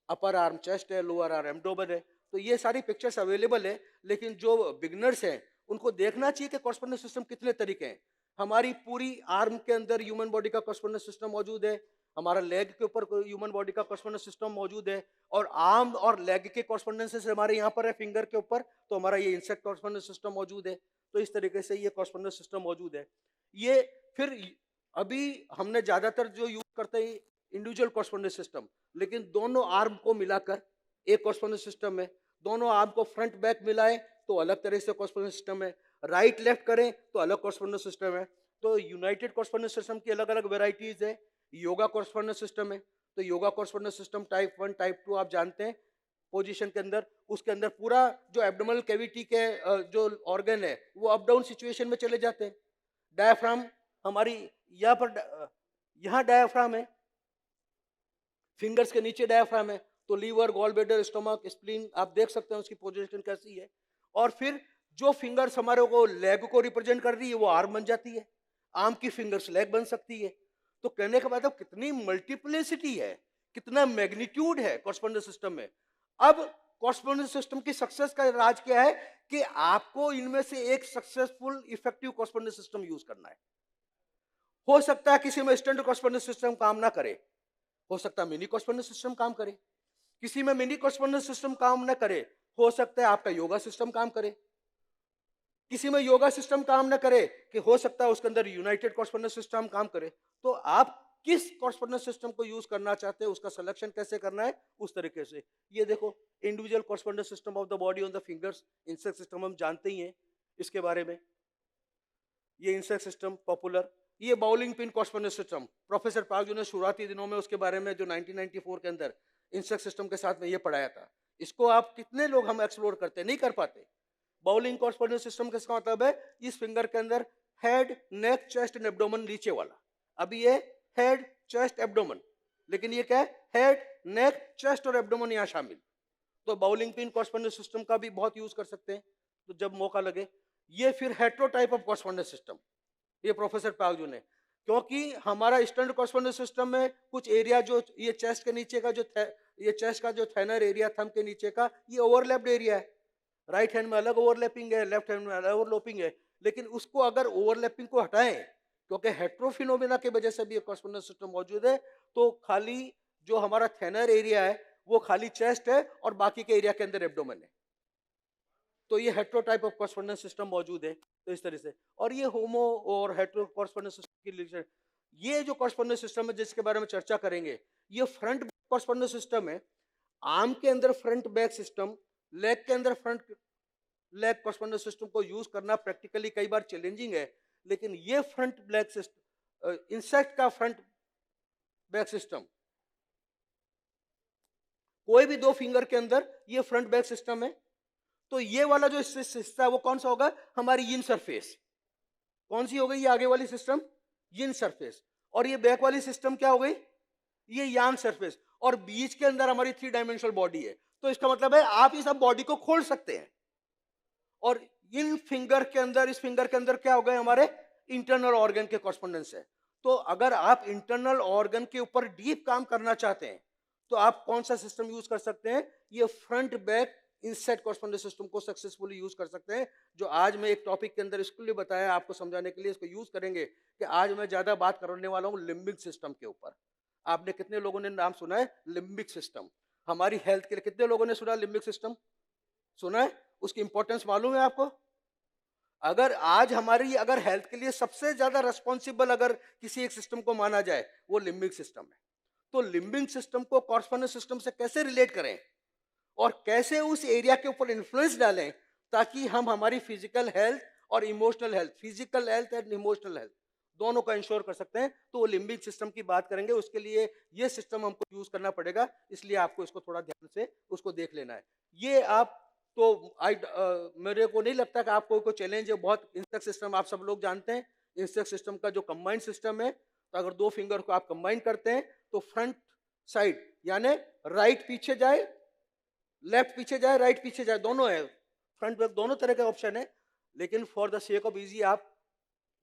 S2: अपर आर्म चेस्ट है, लोअर आर्म एब्डोमेन है। तो ये सारी पिक्चर्स अवेलेबल है, लेकिन जो बिगनर्स हैं उनको देखना चाहिए कि कॉरस्पॉन्डेंस सिस्टम कितने तरीके हैं। हमारी पूरी आर्म के अंदर ह्यूमन बॉडी का कॉरस्पॉन्डेंस सिस्टम मौजूद है, हमारा लेग के ऊपर ह्यूमन बॉडी का कॉरस्पॉन्डेंस सिस्टम मौजूद है, और आर्म और लेग के कॉरस्पॉन्डेंसेस हमारे यहाँ पर है फिंगर के ऊपर, तो हमारा ये इंसेक्ट कॉरस्पॉन्डेंस सिस्टम मौजूद है। तो इस तरीके से ये कॉरस्पॉन्डेंस सिस्टम मौजूद है। ये फिर अभी हमने ज़्यादातर जो यूज करते हैं इंडिविजुअल कॉरस्पॉन्डेंस सिस्टम, लेकिन दोनों आर्म को मिलाकर एक कॉरस्पॉन्डेंस सिस्टम है, दोनों आर्म को फ्रंट बैक मिलाएं तो अलग तरह से कॉरस्पॉन्डेंस सिस्टम है, राइट लेफ्ट करें तो अलग कॉरस्पॉन्डेंस सिस्टम है। तो यूनाइटेड कॉरस्पॉन्डेंस सिस्टम की अलग अलग वेराइटीज है। योगा कॉरस्पॉन्डेंस सिस्टम है, तो yoga correspondence system type 1 type 2 आप जानते हैं। पोजीशन के अंदर, उसके अंदर पूरा जो एब्डोमिनल कैविटी के जो ऑर्गन है वो अप डाउन सिचुएशन में चले जाते हैं। डायफ्राम हमारी यहाँ पर यहाँ डायफ्राम है, फिंगर्स के नीचे डायफ्राम है, तो liver, gall bladder, stomach, spleen आप देख सकते हैं उसकी पोजीशन कैसी है। और फिर जो फिंगर्स हमारे को लेग को रिप्रेजेंट कर रही है वो आर्म बन जाती है, आर्म की फिंगर्स लेग बन सकती है। तो कहने का मतलब कितनी मल्टीप्लिसिटी है, कितना मैग्नीट्यूड है कॉरस्पॉन्डेंस सिस्टम में। अब कॉरस्पॉन्डेंस सिस्टम की सक्सेस का राज क्या है कि आपको इनमें से एक successful effective correspondence system use करना है। हो सकता है किसी में स्टैंडर्ड कॉरस्पॉन्डेंस सिस्टम काम ना करे, हो सकता है मिनी कॉरस्पॉन्डेंस सिस्टम काम करे, किसी में मिनी कॉरस्पॉन्डेंस सिस्टम काम ना करे, हो सकता है आपका योगा सिस्टम काम करे, किसी में योगा सिस्टम काम ना करे कि हो सकता है उसके अंदर यूनाइटेड कॉरस्पॉन्डेंस सिस्टम काम करे। तो आप किस कॉरस्पॉन्डेंस सिस्टम को यूज करना चाहते हैं, उसका सिलेक्शन कैसे करना है उस तरीके से। ये देखो individual correspondence system of the body on the fingers, insect system हम जानते ही हैं इसके बारे में। ये इंसेक्ट सिस्टम पॉपुलर, ये bowling pin correspondence system professor पाक जो ने शुरुआती दिनों में उसके बारे में जो 1994 के अंदर इंसेक्ट सिस्टम के साथ में ये पढ़ाया था, इसको आप कितने लोग हम एक्सप्लोर करते नहीं कर पाते। बाउलिंग कॉरस्पॉन्डेंस सिस्टम किसका मतलब है, इस फिंगर के अंदर head, neck, chest and abdomen नीचे वाला। अभी ये हेड, चेस्ट, एब्डोमेन, लेकिन ये क्या है, हेड, नेक, चेस्ट और एब्डोमेन यहाँ शामिल। तो बाउलिंग पिन कॉरस्पॉन्डेंस सिस्टम का भी बहुत यूज कर सकते हैं तो जब मौका लगे। ये फिर हेट्रोटाइप ऑफ कॉरस्पॉन्डेंस सिस्टम, ये प्रोफेसर पागजू ने, क्योंकि हमारा स्टैंडर्ड कॉरस्पॉन्डेंस सिस्टम में कुछ एरिया जो ये चेस्ट के नीचे का जो ये चेस्ट का जो थैनर एरिया, थंब के नीचे का, ये ओवरलैप्ड एरिया है। राइट हैंड में अलग ओवरलैपिंग है, लेफ्ट हैंड में अलग ओवरलैपिंग है, लेकिन उसको अगर ओवरलैपिंग को हटाएं, क्योंकि हेट्रोफिनोमेना की वजह से भी कॉरस्पॉन्डेंस सिस्टम मौजूद है, तो खाली जो हमारा थैनर एरिया है वो खाली चेस्ट है और बाकी के एरिया के अंदर एब्डोमेन है। तो ये हेट्रोटाइप ऑफ कॉरस्पॉन्डेंस सिस्टम मौजूद है। तो इस तरह से, और ये होमो और हेट्रो कॉरस्पॉन्डेंस सिस्टम की रिलेशन, ये जो कॉरस्पॉन्डेंस सिस्टम है जिसके बारे में चर्चा करेंगे, ये फ्रंट कॉरस्पॉन्डेंस सिस्टम है। आर्म के अंदर फ्रंट बैक सिस्टम, लेग के अंदर फ्रंट लेग कॉरस्पॉन्डेंस सिस्टम को यूज करना प्रैक्टिकली कई बार चैलेंजिंग है, लेकिन ये फ्रंट बैक सिस्टम, इंसेक्ट का फ्रंट बैक सिस्टम, कोई भी दो फिंगर के अंदर ये फ्रंट बैक सिस्टम है। तो ये वाला जो हिस्सा है वो कौन सा होगा, हमारी यिन सरफेस। कौन सी हो गई ये आगे वाली सिस्टम, यिन सरफेस, और ये बैक वाली सिस्टम क्या हो गई, ये यांग सरफेस, और बीच के अंदर हमारी 3 डायमेंशनल बॉडी है। तो इसका मतलब है आप इस बॉडी को खोल सकते हैं, और इन फिंगर के अंदर, इस फिंगर के अंदर क्या हो गए, हमारे इंटरनल ऑर्गन के कॉरस्पॉन्डेंस है। तो अगर आप इंटरनल ऑर्गन के ऊपर डीप काम करना चाहते हैं तो आप कौन सा सिस्टम यूज कर सकते हैं, ये front back insect correspondence system को सक्सेसफुली यूज कर सकते हैं, जो आज मैं एक टॉपिक के अंदर इसके लिए बताया आपको समझाने के लिए, इसको यूज करेंगे कि आज मैं ज्यादा बात करने वाला हूं लिम्बिक सिस्टम के ऊपर। आपने कितने लोगों ने नाम सुना है लिम्बिक सिस्टम, हमारी हेल्थ के लिए कितने लोगों ने सुना लिम्बिक सिस्टम, सुना है, उसकी इंपॉर्टेंस मालूम है आपको। अगर आज हमारी अगर हेल्थ के लिए सबसे ज्यादा रेस्पॉन्सिबल अगर किसी एक सिस्टम को माना जाए वो लिम्बिक सिस्टम है। तो लिम्बिक सिस्टम को कॉर्स्पोनेंस सिस्टम से कैसे रिलेट करें और कैसे उस एरिया के ऊपर इन्फ्लुएंस डालें ताकि हम हमारी फिजिकल हेल्थ और emotional health, physical health and emotional health दोनों का इंश्योर कर सकते हैं। तो वो लिम्बिक सिस्टम की बात करेंगे, उसके लिए ये सिस्टम हमको यूज करना पड़ेगा, इसलिए आपको इसको थोड़ा ध्यान से उसको देख लेना है। ये आप तो मेरे को नहीं लगता कि आपको कोई चैलेंज है। बहुत इंसेक्ट सिस्टम आप सब लोग जानते हैं, इंसेक्ट सिस्टम का जो कंबाइंड सिस्टम है, तो अगर दो फिंगर को आप कंबाइन करते हैं तो फ्रंट साइड यानी राइट पीछे जाए, लेफ्ट पीछे जाए, राइट पीछे जाए, दोनों है। फ्रंट बैक दोनों तरह के ऑप्शन है, लेकिन for the sake of easy आप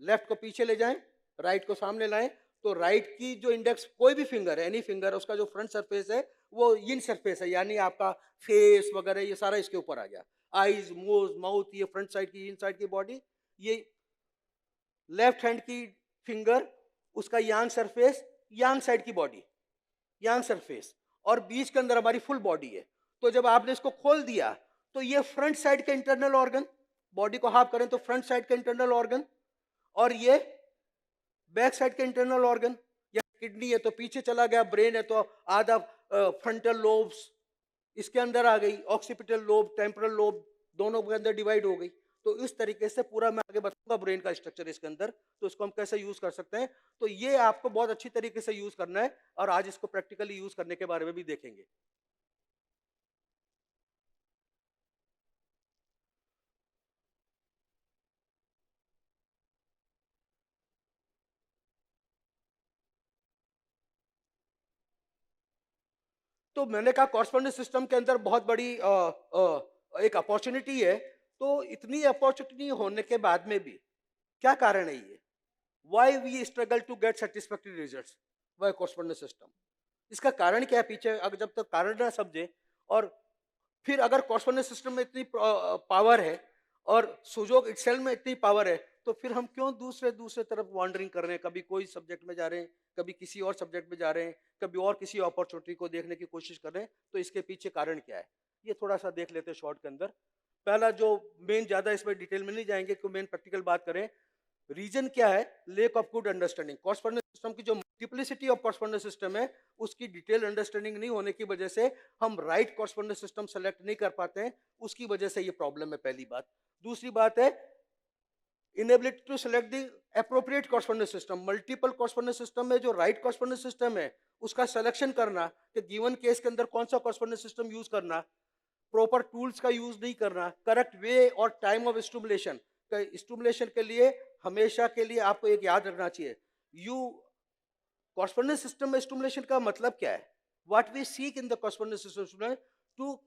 S2: लेफ्ट को पीछे ले जाएं, राइट को सामने लाएं। तो राइट की जो इंडेक्स कोई भी फिंगर है, एनी फिंगर, उसका जो फ्रंट सरफेस है वो इन सरफेस है, यानी आपका फेस वगैरह ये सारा इसके ऊपर आ गया। आईज, नोज, माउथ, ये फ्रंट साइड की, इन साइड की बॉडी। ये लेफ्ट हैंड की फिंगर, उसका यांग सरफेस, यांग साइड की बॉडी, यांग सरफेस, और बीच के अंदर हमारी फुल बॉडी है। तो जब आपने इसको खोल दिया तो ये फ्रंट साइड के इंटरनल ऑर्गन, बॉडी को हाफ करें तो फ्रंट साइड के इंटरनल ऑर्गन, और ये बैक साइड के इंटरनल ऑर्गन। या किडनी है तो पीछे चला गया, ब्रेन है तो आधा फ्रंटल लोब्स इसके अंदर आ गई, ऑक्सीपिटल लोब, टेम्पोरल लोब दोनों के अंदर डिवाइड हो गई। तो इस तरीके से पूरा मैं आगे बताऊंगा ब्रेन का स्ट्रक्चर इसके अंदर, तो इसको हम कैसे यूज कर सकते हैं। तो ये आपको बहुत अच्छी तरीके से यूज करना है, और आज इसको प्रैक्टिकली यूज करने के बारे में भी देखेंगे। तो मैंने कहा कॉरस्पॉन्डेंस सिस्टम के अंदर बहुत बड़ी एक अपॉर्चुनिटी है। तो इतनी अपॉर्चुनिटी होने के बाद में भी क्या कारण है ये, why we struggle to get satisfactory results by correspondence system. इसका कारण क्या है पीछे, अगर जब तक कारण ना समझे, और फिर अगर कॉरस्पॉन्डेंस सिस्टम में इतनी पावर है और सुजोग इटसेल्फ में इतनी पावर है, तो फिर हम क्यों दूसरे दूसरे तरफ वॉन्डरिंग कर रहे हैं, कभी कोई सब्जेक्ट में जा रहे हैं, कभी किसी और सब्जेक्ट में जा रहे हैं, कभी और किसी अपॉर्चुनिटी को देखने की कोशिश कर रहे हैं। तो इसके पीछे कारण क्या है, ये थोड़ा सा देख लेते हैं शॉर्ट के अंदर। पहला जो मेन, ज्यादा इसमें डिटेल में नहीं जाएंगे, क्यों मेन प्रैक्टिकल बात करें, रीजन क्या है, lake of good understanding. Correspondence system की जो मल्टीप्लिसिटी ऑफ कॉरस्पॉन्डेंस सिस्टम है, उसकी डिटेल अंडरस्टैंडिंग नहीं होने की वजह से हम राइट कॉरस्पॉन्डेंस सिस्टम सेलेक्ट नहीं कर पाते हैं, उसकी वजह से ये प्रॉब्लम है, पहली बात। दूसरी बात है inability to select the appropriate correspondence system. Multiple correspondence system में जो राइट कॉरस्पॉन्डेंस सिस्टम है उसका सिलेक्शन करना, कि गिवन केस के अंदर कौन सा कॉरस्पॉन्डेंस सिस्टम यूज करना, प्रॉपर टूल्स का यूज नहीं करना, करेक्ट वे और टाइम ऑफ स्टिमुलेशन। स्टिमुलेशन के लिए हमेशा के लिए आपको एक याद रखना चाहिए, यू कॉरस्पॉन्डेंस सिस्टम में स्टिमुलेशन का मतलब क्या है, what we seek in the correspondence system to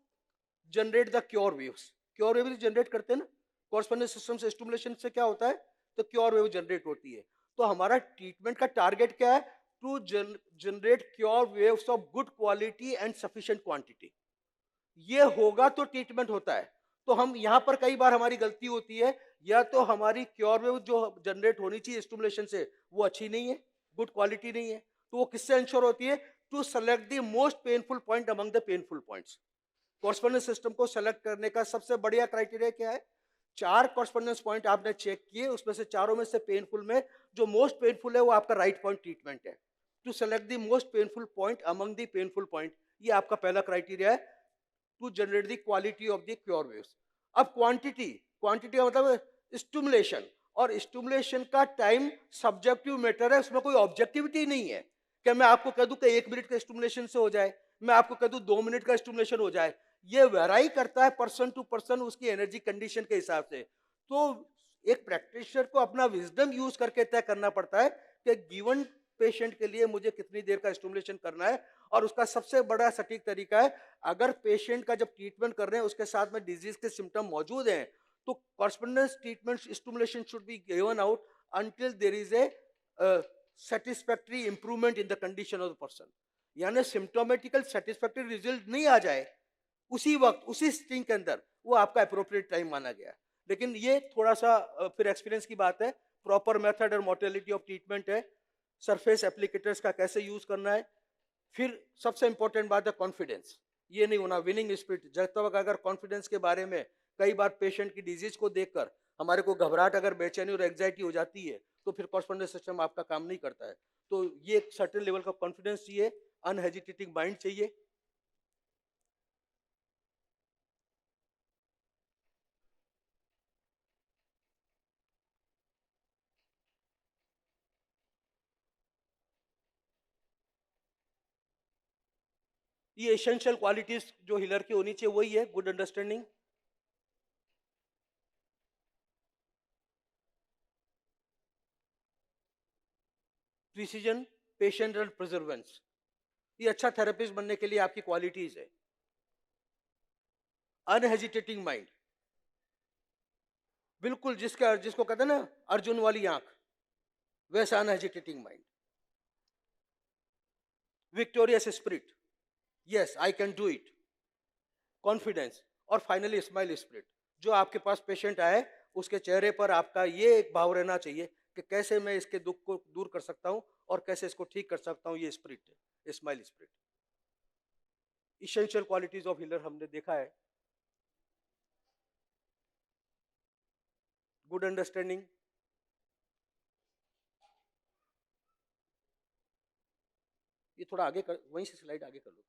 S2: generate the cure waves. Cure wave generate करते हैं ना कॉरस्पॉन्डेंस सिस्टम से, स्टिमुलेशन से क्या होता है, तो क्योर वेव जनरेट होती है। तो हमारा ट्रीटमेंट का टारगेट क्या है, to generate cure waves of good quality and sufficient quantity. ये होगा तो ट्रीटमेंट होता है। तो हम यहाँ पर कई बार हमारी गलती होती है, या तो हमारी क्योर वेव जो जनरेट होनी चाहिए स्टिमुलेशन से वो अच्छी नहीं है, गुड क्वालिटी नहीं है। तो वो किससे इंश्योर होती है, to select the most painful point among the painful points. Correspondence system को सेलेक्ट करने का सबसे बढ़िया क्राइटेरिया क्या है, 4 कॉरस्पॉन्डेंस पॉइंट आपने चेक किए, उसमें से चारों में से पेनफुल में जो मोस्ट पेनफुल है वो आपका राइट पॉइंट ट्रीटमेंट है। To select the most painful point among the painful point, ये आपका पहला क्राइटेरिया है to generate the quality of the cure waves. अब क्वांटिटी, क्वांटिटी का मतलब स्टिमुलेशन, और स्टिमुलेशन का टाइम सब्जेक्टिव मैटर है, उसमें कोई ऑब्जेक्टिविटी नहीं है कि मैं आपको कह दूं कि 1 मिनट का स्टिमुलेशन से हो जाए, मैं आपको कह दूं 2 मिनट का स्टिमुलेशन हो जाए। ये वेराई करता है पर्सन टू पर्सन, उसकी एनर्जी कंडीशन के हिसाब से। तो एक प्रैक्टिशनर को अपना विजडम यूज करके तय करना पड़ता है कि गिवन पेशेंट के लिए मुझे कितनी देर का स्टिमुलेशन करना है। और उसका सबसे बड़ा सटीक तरीका है, अगर पेशेंट का जब ट्रीटमेंट कर रहे हैं उसके साथ में डिजीज के सिम्टम मौजूद हैं, तो correspondence treatment stimulation should be given out until there is a satisfactory improvement in the condition of the person। यानी सिम्टोमेटिकल सेटिस्फैक्टरी रिजल्ट नहीं आ जाए उसी वक्त उसी स्टिंग के अंदर, वो आपका अप्रोप्रिएट टाइम माना गया। लेकिन ये थोड़ा सा फिर एक्सपीरियंस की बात है, प्रॉपर मेथड और मॉडलिटी ऑफ ट्रीटमेंट है, सरफेस एप्लीकेटर्स का कैसे यूज करना है। फिर सबसे इंपॉर्टेंट बात है कॉन्फिडेंस, ये नहीं होना विनिंग स्पिरिट। जब तक अगर कॉन्फिडेंस के बारे में, कई बार पेशेंट की डिजीज को देखकर हमारे को घबराहट अगर बेचैनी और एग्जाइटी हो जाती है तो फिर कॉरस्पॉन्डेंस सिस्टम आपका काम नहीं करता है। तो ये एक सर्टेन लेवल का कॉन्फिडेंस चाहिए, अनहेजिटेटिंग माइंड चाहिए। ये एसेंशियल क्वालिटीज जो हीलर की होनी चाहिए वही है, good understanding, precision, patient and प्रिजर्वेंस। ये अच्छा थेरेपिस्ट बनने के लिए आपकी क्वालिटीज है। अनहेजिटेटिंग माइंड, बिल्कुल जिसका जिसको कहते हैं ना अर्जुन वाली आंख, वैसा unhesitating mind. Victorious spirit, yes I can do it, confidence, और फाइनली स्माइल स्पिरिट। जो आपके पास पेशेंट आए उसके चेहरे पर आपका ये एक भाव रहना चाहिए कि कैसे मैं इसके दुख को दूर कर सकता हूं और कैसे इसको ठीक कर सकता हूं। ये स्पिरिट है, smile spirit. Essential qualities of healer हमने देखा है, गुड अंडरस्टैंडिंग, ये थोड़ा आगे कर, वहीं से स्लाइड आगे कर लो।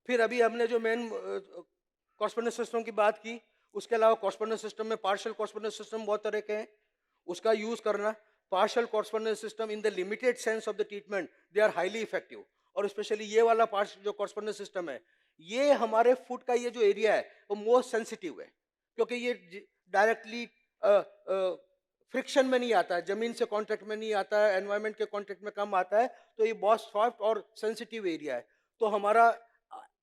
S2: फिर अभी हमने जो मेन कॉरस्पॉन्डेंस सिस्टम की बात की, उसके अलावा कॉरस्पॉन्डेंस सिस्टम में पार्शियल कॉरस्पॉन्डेंस सिस्टम बहुत तरह के हैं, उसका यूज करना। Partial correspondence system in the limited sense of the treatment they are highly effective. और स्पेशली ये वाला पार्ट जो कॉरस्पॉन्डेंस सिस्टम है, ये हमारे फुट का ये जो एरिया है वो मोस्ट सेंसिटिव है, क्योंकि ये डायरेक्टली फ्रिक्शन में नहीं आता है, जमीन से कांटेक्ट में नहीं आता है, एनवायरनमेंट के कांटेक्ट में कम आता है, तो ये बहुत सॉफ्ट और सेंसिटिव एरिया है। तो हमारा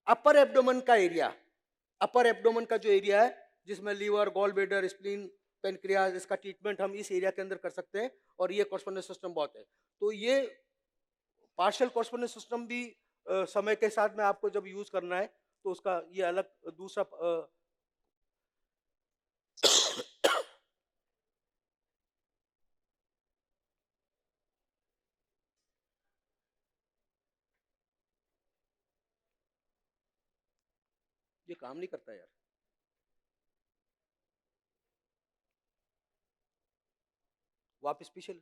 S2: अपर एब्डोमेन का एरिया, अपर एब्डोमेन का जो एरिया है जिसमें liver, gall bladder, spleen, pancreas, इसका ट्रीटमेंट हम इस एरिया के अंदर कर सकते हैं, और ये कॉरस्पॉन्डेंस सिस्टम बहुत है। तो ये पार्शियल कॉरस्पॉन्डेंस सिस्टम भी समय के साथ में आपको जब यूज करना है तो उसका ये अलग दूसरा ये काम नहीं करता यार। वापस पीछे ले।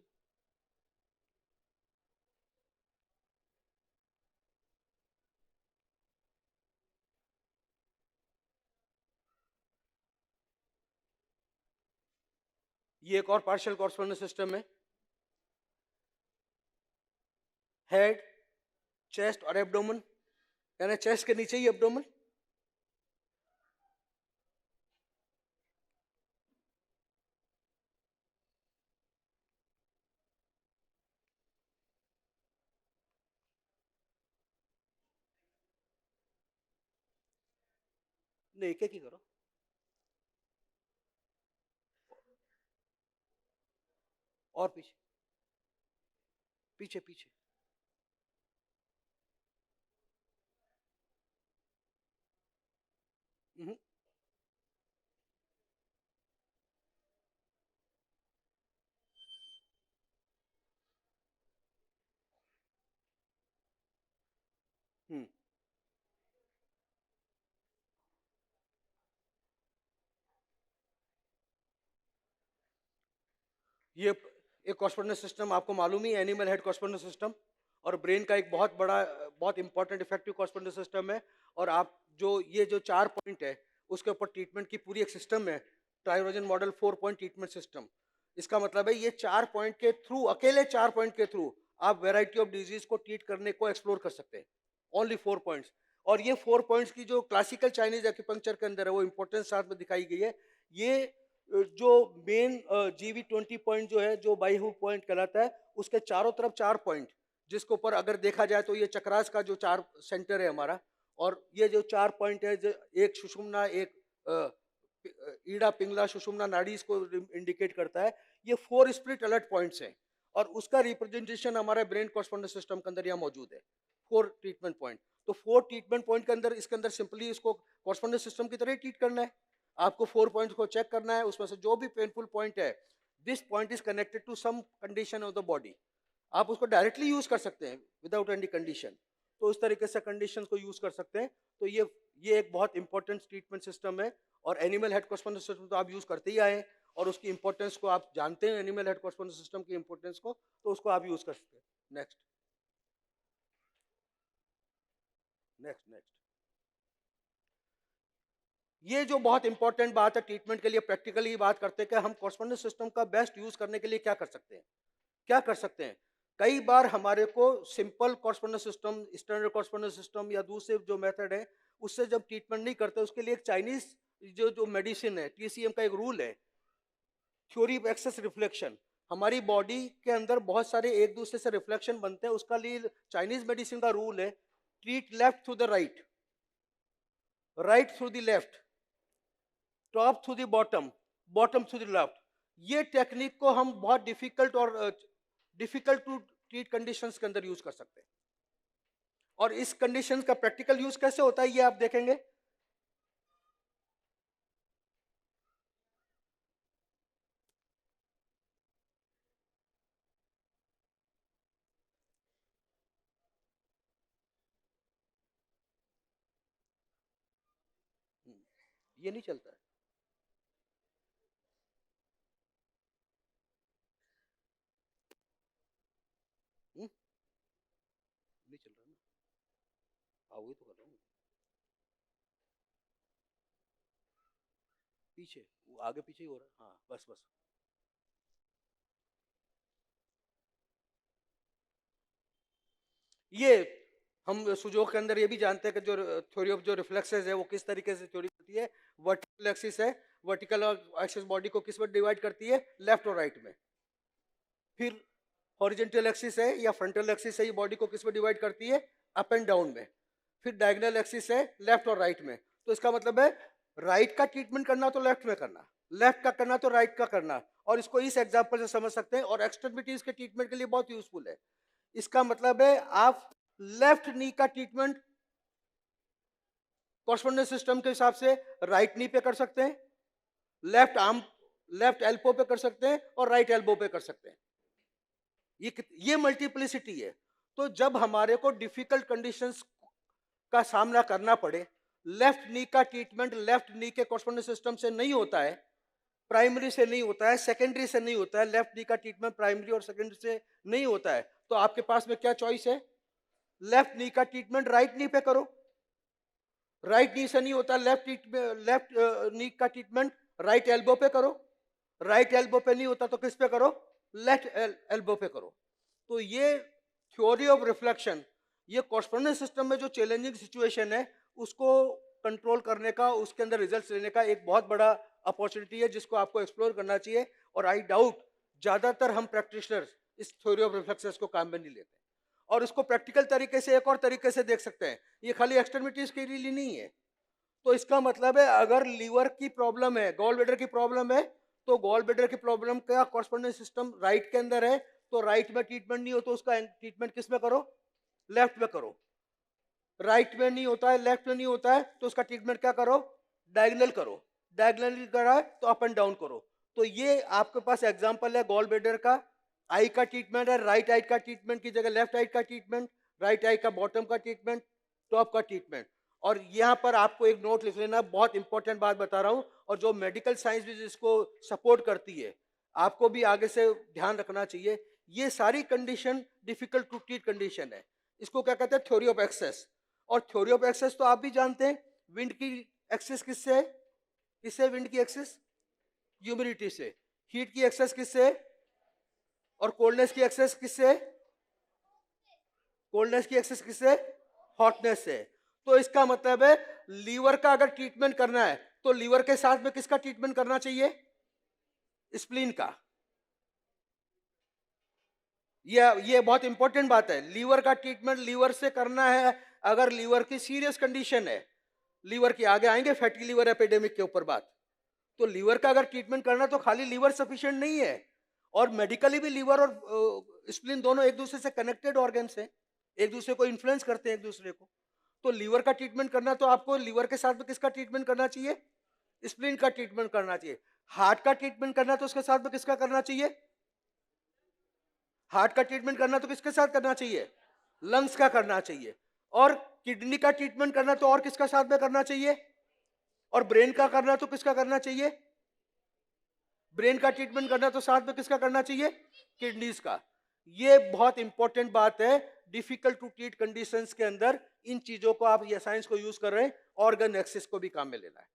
S2: ये एक और पार्शियल कॉरस्पॉन्डेंस सिस्टम है, हेड, चेस्ट और एब्डोमेन, यानी चेस्ट के नीचे ही एब्डोमेन। नहीं, एक एक ही करो, और पीछे पीछे पीछे। हम्म, हम्म। ये एक कॉरस्पॉन्डेंस सिस्टम आपको मालूम ही, एनिमल हेड कॉरस्पॉन्डेंस सिस्टम, और ब्रेन का एक बहुत बड़ा बहुत इंपॉर्टेंट इफेक्टिव कॉरस्पॉन्डेंस सिस्टम है। और आप जो ये जो 4 पॉइंट है उसके ऊपर ट्रीटमेंट की पूरी एक सिस्टम है, ट्राइरोजन मॉडल 4 पॉइंट ट्रीटमेंट सिस्टम। इसका मतलब है ये 4 पॉइंट के थ्रू, अकेले 4 पॉइंट के थ्रू आप वेराइटी ऑफ डिजीज को ट्रीट करने को एक्सप्लोर कर सकते हैं, ओनली 4 पॉइंट्स। और ये 4 पॉइंट्स की जो क्लासिकल चाइनीज एक्यूपंक्चर के अंदर है वो इंपॉर्टेंस साथ में दिखाई गई है। ये जो मेन GV20 पॉइंट जो है, जो बाईहू पॉइंट कहलाता है, उसके चारों तरफ 4 पॉइंट, जिसके ऊपर अगर देखा जाए तो ये चक्रास का जो 4 सेंटर है हमारा, और ये जो 4 पॉइंट है, एक सुषुम्ना, एक ईड़ा, पिंगला, सुषुम्ना नाड़ी इसको इंडिकेट करता है। ये 4 स्प्लिट अलर्ट पॉइंट्स हैं, और उसका रिप्रेजेंटेशन हमारे ब्रेन कॉरस्पॉन्डेंस सिस्टम के अंदर यहाँ मौजूद है। 4 ट्रीटमेंट पॉइंट। तो 4 ट्रीटमेंट पॉइंट के अंदर इसके अंदर सिंपली इसको कॉरस्पॉन्डेंस सिस्टम की तरह ही ट्रीट करना है। आपको 4 पॉइंट्स को चेक करना है, उसमें से जो भी पेनफुल पॉइंट है, this point is connected to some condition of the body. आप उसको डायरेक्टली यूज कर सकते हैं विदाउट एनी कंडीशन। तो इस तरीके से कंडीशन को यूज कर सकते हैं। तो ये एक बहुत इंपॉर्टेंट ट्रीटमेंट सिस्टम है। और एनिमल हेड कॉरस्पॉन्डेंस सिस्टम तो आप यूज करते ही आए और उसकी इंपॉर्टेंस को आप जानते हैं, एनिमल हेड कॉरस्पॉन्डेंस सिस्टम की इंपॉर्टेंस को, तो उसको आप यूज कर सकते हैं। नेक्स्ट नेक्स्ट नेक्स्ट ये जो बहुत इंपॉर्टेंट बात है ट्रीटमेंट के लिए, प्रैक्टिकली बात करते हैं कि हम कॉरस्पॉन्डेंस सिस्टम का बेस्ट यूज करने के लिए क्या कर सकते हैं। क्या कर सकते हैं? कई बार हमारे को simple correspondence system, standard correspondence system या दूसरे जो मेथड है उससे जब ट्रीटमेंट नहीं करते, उसके लिए एक चाइनीज जो मेडिसिन है, TCM का एक रूल है, थ्योरी ऑफ एक्सेस रिफ्लेक्शन। हमारी बॉडी के अंदर बहुत सारे एक दूसरे से रिफ्लेक्शन बनते हैं, उसका लिए चाइनीज मेडिसिन का रूल है, treat left through the right, right through the left, top through the bottom, bottom through the left. ये टेक्निक को हम बहुत डिफिकल्ट टू ट्रीट कंडीशंस के अंदर यूज कर सकते हैं। और इस कंडीशंस का प्रैक्टिकल यूज कैसे होता है ये आप देखेंगे। ये नहीं चलता है। नहीं चल रहा ना। हाँ वही तो कर रहा हूँ। पीछे वो आगे पीछे ही हो रहा है। हाँ बस बस। ये हम सुजोग के अंदर ये भी जानते हैं कि जो थ्योरी ऑफ जो रिफ्लेक्सेस है वो किस तरीके से थ्योरी होती है। वर्टिकल एक्सिस है, वर्टिकल एक्सिस बॉडी को किस में डिवाइड करती है, लेफ्ट और राइट में। फिर हॉरिजेंटल एक्सिस है या फ्रंटल एक्सिस है, ये बॉडी को किस में डिवाइड करती है, अप एंड डाउन में। फिर डायगोनल एक्सिस है लेफ्ट और राइट में। तो इसका मतलब है राइट का ट्रीटमेंट करना तो लेफ्ट में करना, लेफ्ट का करना तो राइट का करना। और इसको इस एग्जांपल से समझ सकते हैं और एक्सट्रीमिटीज के ट्रीटमेंट के लिए बहुत यूजफुल है। इसका मतलब है आप लेफ्ट नी का ट्रीटमेंट कॉरस्पॉन्डेंस सिस्टम के हिसाब से राइट नी पे कर सकते हैं, लेफ्ट आर्म, लेफ्ट एल्बो पे कर सकते हैं और राइट एल्बो पे कर सकते हैं। ये मल्टीप्लिसिटी है। तो जब हमारे को डिफिकल्ट कंडीशंस का सामना करना पड़े, लेफ्ट नी का ट्रीटमेंट लेफ्ट नी के कॉरस्पॉन्डेंस सिस्टम से नहीं होता है, प्राइमरी से नहीं होता है, सेकेंडरी से नहीं होता है, लेफ्ट नी का ट्रीटमेंट प्राइमरी और सेकेंडरी से नहीं होता है, तो आपके पास में क्या चॉइस है, लेफ्ट नी का ट्रीटमेंट राइट नी पे करो। राइट नी से नहीं होता, लेफ्ट नी का ट्रीटमेंट राइट एल्बो पे करो। राइट एल्बो पे नहीं होता तो किस पे करो, लेफ्ट एल्बो पे करो। तो ये थ्योरी ऑफ रिफ्लेक्शन, ये कॉरस्पॉन्डेंस सिस्टम में जो चैलेंजिंग सिचुएशन है उसको कंट्रोल करने का, उसके अंदर रिजल्ट्स लेने का एक बहुत बड़ा अपॉर्चुनिटी है जिसको आपको एक्सप्लोर करना चाहिए। और आई डाउट ज्यादातर हम प्रैक्टिशनर्स इस थ्योरी ऑफ रिफ्लेक्सेस को काम में नहीं लेते। और इसको प्रैक्टिकल तरीके से एक और तरीके से देख सकते हैं, ये खाली एक्सट्रीमिटीज के लिए नहीं है। तो इसका मतलब है अगर लीवर की प्रॉब्लम है, गॉल ब्लैडर की प्रॉब्लम है, तो गॉल ब्लैडर की प्रॉब्लम का कॉरस्पॉन्डेंस सिस्टम राइट के अंदर है, तो राइट में ट्रीटमेंट नहीं हो तो उसका ट्रीटमेंट किस में करो, लेफ्ट में करो। राइट में नहीं होता है, लेफ्ट में नहीं होता है, तो उसका ट्रीटमेंट क्या करो, डायगोनल करो। डायगोनल करा है तो अप एंड डाउन करो। तो ये आपके पास एग्जांपल है गॉल ब्लैडर का। आई का ट्रीटमेंट है, राइट आई का ट्रीटमेंट की जगह लेफ्ट आई का ट्रीटमेंट, राइट आई का बॉटम का ट्रीटमेंट, टॉप का ट्रीटमेंट। और यहाँ पर आपको एक नोट लिख लेना, बहुत इंपॉर्टेंट बात बता रहा हूँ, और जो मेडिकल साइंस भी जिसको सपोर्ट करती है आपको भी आगे से ध्यान रखना चाहिए। ये सारी condition difficult to treat condition है। इसको क्या कहते हैं, थ्योरी ऑफ एक्सेस। और थ्योरी ऑफ एक्सेस तो आप भी जानते हैं, विंड की एक्सेस किससे है, किससे विंड की एक्सेस, ह्यूमिडिटी से। हीट की एक्सेस किससे है, और कोल्डनेस की एक्सेस किससे है, कोल्डनेस की एक्सेस किससे, हॉटनेस से। तो इसका मतलब है लीवर का अगर ट्रीटमेंट करना है तो लीवर के साथ में किसका ट्रीटमेंट करना चाहिए, स्प्लीन का। ये बहुत इंपॉर्टेंट बात है, लीवर का ट्रीटमेंट लीवर से करना है। अगर लीवर की सीरियस कंडीशन है, लीवर की आगे आएंगे फैटी लीवर एपिडेमिक के ऊपर बात, तो लीवर का अगर ट्रीटमेंट करना तो खाली लीवर सफिशिएंट नहीं है, और मेडिकली भी लीवर और स्प्लीन दोनों एक दूसरे से कनेक्टेड ऑर्गन्स हैं, एक दूसरे को इन्फ्लुएंस करते हैं एक दूसरे को। तो लीवर का ट्रीटमेंट करना तो आपको लीवर के साथ में किसका ट्रीटमेंट करना चाहिए? स्प्लीन का ट्रीटमेंट करना चाहिए। हार्ट का ट्रीटमेंट करना तो उसके साथ में किसका करना चाहिए? हार्ट का ट्रीटमेंट करना तो किसके साथ करना चाहिए? लंग्स का करना चाहिए। और किडनी का ट्रीटमेंट करना तो और किसका साथ में करना चाहिए? और ब्रेन का करना तो किसका करना चाहिए? ब्रेन का ट्रीटमेंट करना तो साथ में किसका करना चाहिए? किडनीज का। ये बहुत इंपॉर्टेंट बात है। डिफिकल्ट टू ट्रीट कंडीशंस के अंदर इन चीजों को आप ये साइंस को यूज कर रहे हैं, ऑर्गन एक्सिस को भी काम में लेना है।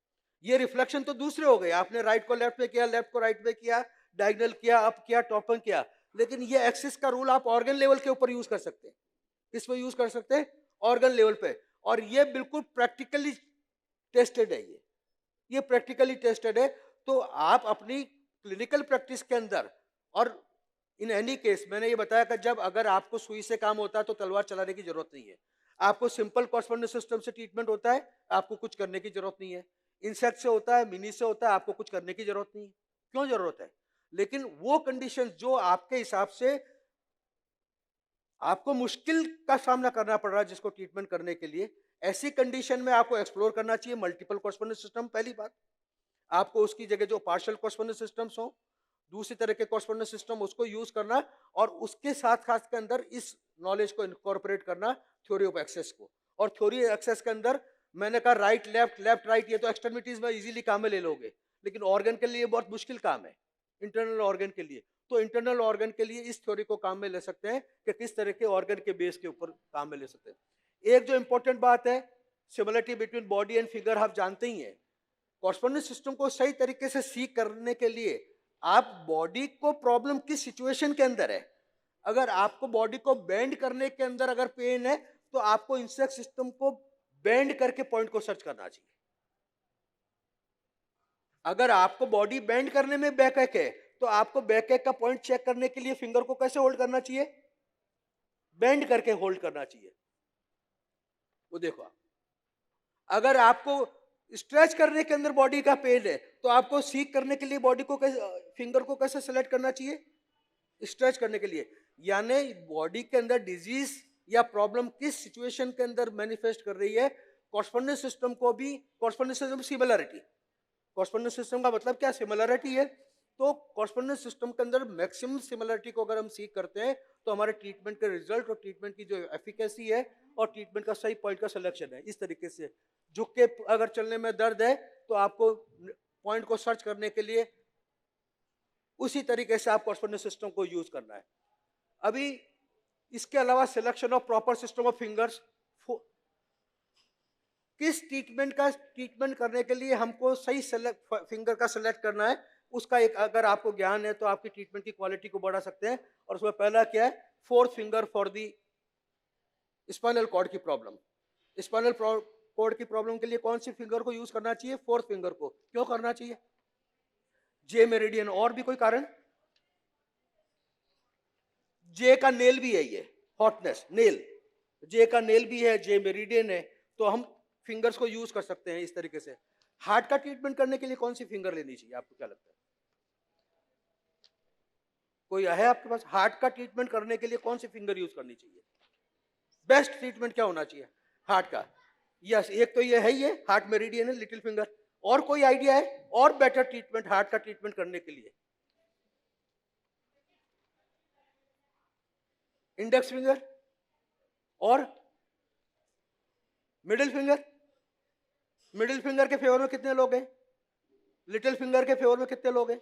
S2: ये रिफ्लेक्शन तो दूसरे हो गए, आपने राइट को लेफ्ट में किया, लेफ्ट को राइट में किया, डायगोनल किया, अप किया, टॉप में किया, लेकिन ये एक्सिस का रूल आप ऑर्गन लेवल के ऊपर यूज कर सकते हैं। किस पे यूज कर सकते हैं? ऑर्गन लेवल पे। और ये बिल्कुल प्रैक्टिकली टेस्टेड है। ये प्रैक्टिकली टेस्टेड है। तो आप अपनी क्लिनिकल प्रैक्टिस के अंदर और इन एनी केस, मैंने ये बताया कि जब अगर आपको सुई से काम होता है तो तलवार चलाने की जरूरत नहीं है। आपको सिंपल कॉरस्पॉन्डेंस सिस्टम से ट्रीटमेंट होता है, आपको कुछ करने की जरूरत नहीं है। इंसेक्ट से होता है, मिनी से होता है, आपको कुछ करने की जरूरत नहीं है। क्यों जरूरत है? लेकिन वो कंडीशन जो आपके हिसाब से आपको मुश्किल का सामना करना पड़ रहा है जिसको ट्रीटमेंट करने के लिए, ऐसी कंडीशन में आपको एक्सप्लोर करना चाहिए मल्टीपल कॉरस्पॉन्डेंस सिस्टम। पहली बात, आपको उसकी जगह जो पार्शियल कॉरस्पॉन्डेंस सिस्टम्स हो, दूसरी तरह के कॉरस्पॉन्डेंस सिस्टम, उसको यूज करना, और उसके साथ खास के अंदर इस नॉलेज को इनकॉर्पोरेट करना, थ्योरी ऑफ एक्सेस को। और थ्योरी एक्सेस के अंदर मैंने कहा राइट लेफ्ट, लेफ्ट राइट, ये तो एक्सट्रीमिटीज में इजीली काम में ले लोगे, लेकिन ऑर्गन के लिए बहुत मुश्किल काम है, इंटरनल ऑर्गन के लिए। तो इंटरनल ऑर्गन के लिए इस थ्योरी को काम में ले सकते हैं कि किस तरह के ऑर्गन के बेस के ऊपर काम में ले सकते हैं। एक जो इंपॉर्टेंट बात है, similarity between body and figure, आप जानते ही हैं। कॉरस्पॉन्डेंस सिस्टम को सही तरीके से सीख करने के लिए आप बॉडी को प्रॉब्लम किस सिचुएशन के अंदर है, अगर आपको बॉडी को बेंड करने के अंदर अगर पेन है, तो आपको इंसेक्ट सिस्टम को बेंड करके पॉइंट को सर्च करना चाहिए। अगर आपको बॉडी बेंड करने में बैकएक है, तो आपको बैकएक का पॉइंट चेक करने के लिए फिंगर को कैसे होल्ड करना चाहिए? बेंड करके होल्ड करना चाहिए। वो देखो आप, अगर आपको स्ट्रेच करने के अंदर बॉडी का पेन है, तो आपको सीख करने के लिए बॉडी को कैसे, फिंगर को कैसे सेलेक्ट करना चाहिए? स्ट्रेच करने के लिए। यानी बॉडी के अंदर डिजीज या प्रॉब्लम किस सिचुएशन के अंदर मैनिफेस्ट कर रही है, कॉरस्पॉन्डेंस सिस्टम को भी, correspondence system similarity, correspondence system का मतलब क्या? सिमिलरिटी है। तो कॉरस्पॉन्डेंस सिस्टम के अंदर मैक्सिमम सिमिलरिटी को अगर हम सीख करते हैं, तो हमारे ट्रीटमेंट के रिजल्ट और ट्रीटमेंट की जो एफिकेसी है और ट्रीटमेंट का सही पॉइंट का सिलेक्शन है। इस तरीके से झुक के अगर चलने में दर्द है, तो आपको पॉइंट को सर्च करने के लिए उसी तरीके से आप कॉरस्पॉन्डेंस सिस्टम को यूज करना है। अभी इसके अलावा selection of proper system of fingers, किस ट्रीटमेंट करने के लिए हमको सही फिंगर का सिलेक्ट करना है, उसका एक अगर आपको ज्ञान है तो आपकी ट्रीटमेंट की क्वालिटी को बढ़ा सकते हैं। और उसमें पहला क्या है? Fourth finger for the spinal cord की प्रॉब्लम। स्पाइनल कॉर्ड की प्रॉब्लम के लिए कौन सी फिंगर को यूज करना चाहिए? फोर्थ फिंगर को। क्यों करना चाहिए? जे मेरिडियन। और भी कोई कारण? जे का नेल भी है, ये हॉटनेस नेल, जे का नेल भी है, जे मेरिडियन है, तो हम फिंगर्स को यूज कर सकते हैं इस तरीके से। हार्ट का ट्रीटमेंट करने के लिए कौन सी फिंगर लेनी चाहिए, आपको क्या लगता है? कोई है आपके पास? हार्ट का ट्रीटमेंट करने के लिए कौन सी फिंगर यूज करनी चाहिए? बेस्ट ट्रीटमेंट क्या होना चाहिए हार्ट का? यस, एक तो ये है, ये हार्ट मेरिडियन है, लिटिल फिंगर। और कोई आइडिया है और बेटर ट्रीटमेंट हार्ट का ट्रीटमेंट करने के लिए? इंडेक्स फिंगर और मिडिल फिंगर। मिडिल फिंगर के फेवर में कितने लोग हैं? लिटिल फिंगर के फेवर में कितने लोग हैं?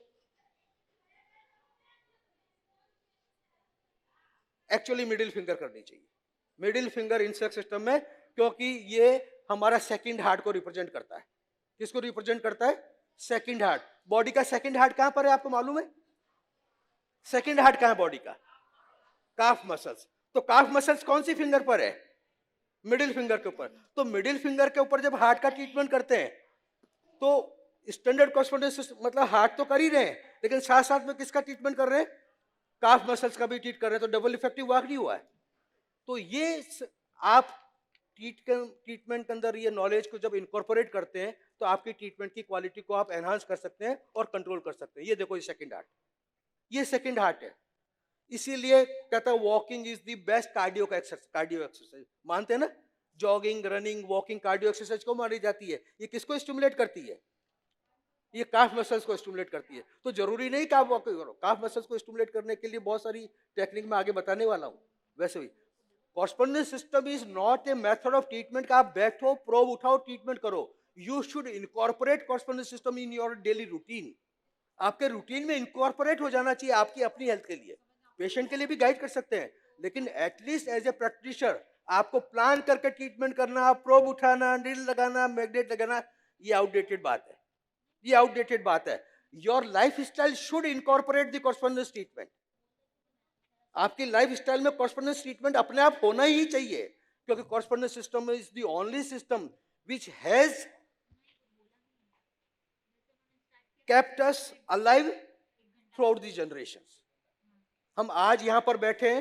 S2: एक्चुअली मिडिल फिंगर करनी चाहिए। मिडिल फिंगर इंसेक्ट सिस्टम में, क्योंकि ये हमारा सेकंड हार्ट को रिप्रेजेंट करता है। किसको रिप्रेजेंट करता है? Second heart. बॉडी का सेकंड हार्ट कहां पर है, आपको मालूम है? सेकंड हार्ट कहां है बॉडी का? काफ मसल्स। तो काफ मसल्स कौन सी फिंगर पर है? मिडिल फिंगर के ऊपर। तो मिडिल फिंगर के ऊपर जब हार्ट का ट्रीटमेंट करते हैं, तो स्टैंडर्ड कॉरस्पॉन्डेंस मतलब हार्ट तो कर ही रहे हैं, लेकिन साथ साथ में किसका ट्रीटमेंट कर रहे हैं? काफ मसल्स का भी ट्रीट कर रहे हैं। तो डबल इफेक्टिव वर्क नहीं हुआ है। तो ये आप ट्रीटमेंट के अंदर ये नॉलेज को जब इनकॉर्पोरेट करते हैं, तो आपकी ट्रीटमेंट की क्वालिटी को आप एनहांस कर सकते हैं और कंट्रोल कर सकते हैं। ये देखो, ये सेकंड हार्ट, ये सेकंड हार्ट है। इसीलिए कहता है walking is the best cardio का कार्डियो एक्सरसाइज। मानते हैं ना, jogging, running, walking cardio exercise को मानी जाती है। ये किसको स्टिमुलेट करती है? ये काफ मसल्स को स्टिमुलेट करती है। तो जरूरी नहीं कि आप वॉकिंग करो, काफ मसल्स को स्टिमुलेट करने के लिए बहुत सारी टेक्निक में आगे बताने वाला हूं। वैसे भी correspondence system is not a method of treatment का आप बैठो, प्रोब उठाओ, ट्रीटमेंट करो। You should incorporate correspondence system in your daily routine. आपके रूटीन में इनकॉर्पोरेट हो जाना चाहिए आपकी अपनी हेल्थ के लिए। पेशेंट के लिए भी गाइड कर सकते हैं, लेकिन एटलीस्ट एज ए प्रैक्टिशनर आपको प्लान करके ट्रीटमेंट करना, प्रोब उठाना, नीडल लगाना, मैग्नेट लगाना, ये आउटडेटेड बात है। ये आउटडेटेड बात है। Your life style should incorporate the correspondence treatment. आपकी लाइफ स्टाइल में कॉर्स्पोंडेंस ट्रीटमेंट अपने आप होना ही चाहिए, क्योंकि correspondence system is the only system which has kept us alive throughout the generations। हम आज यहां पर बैठे हैं,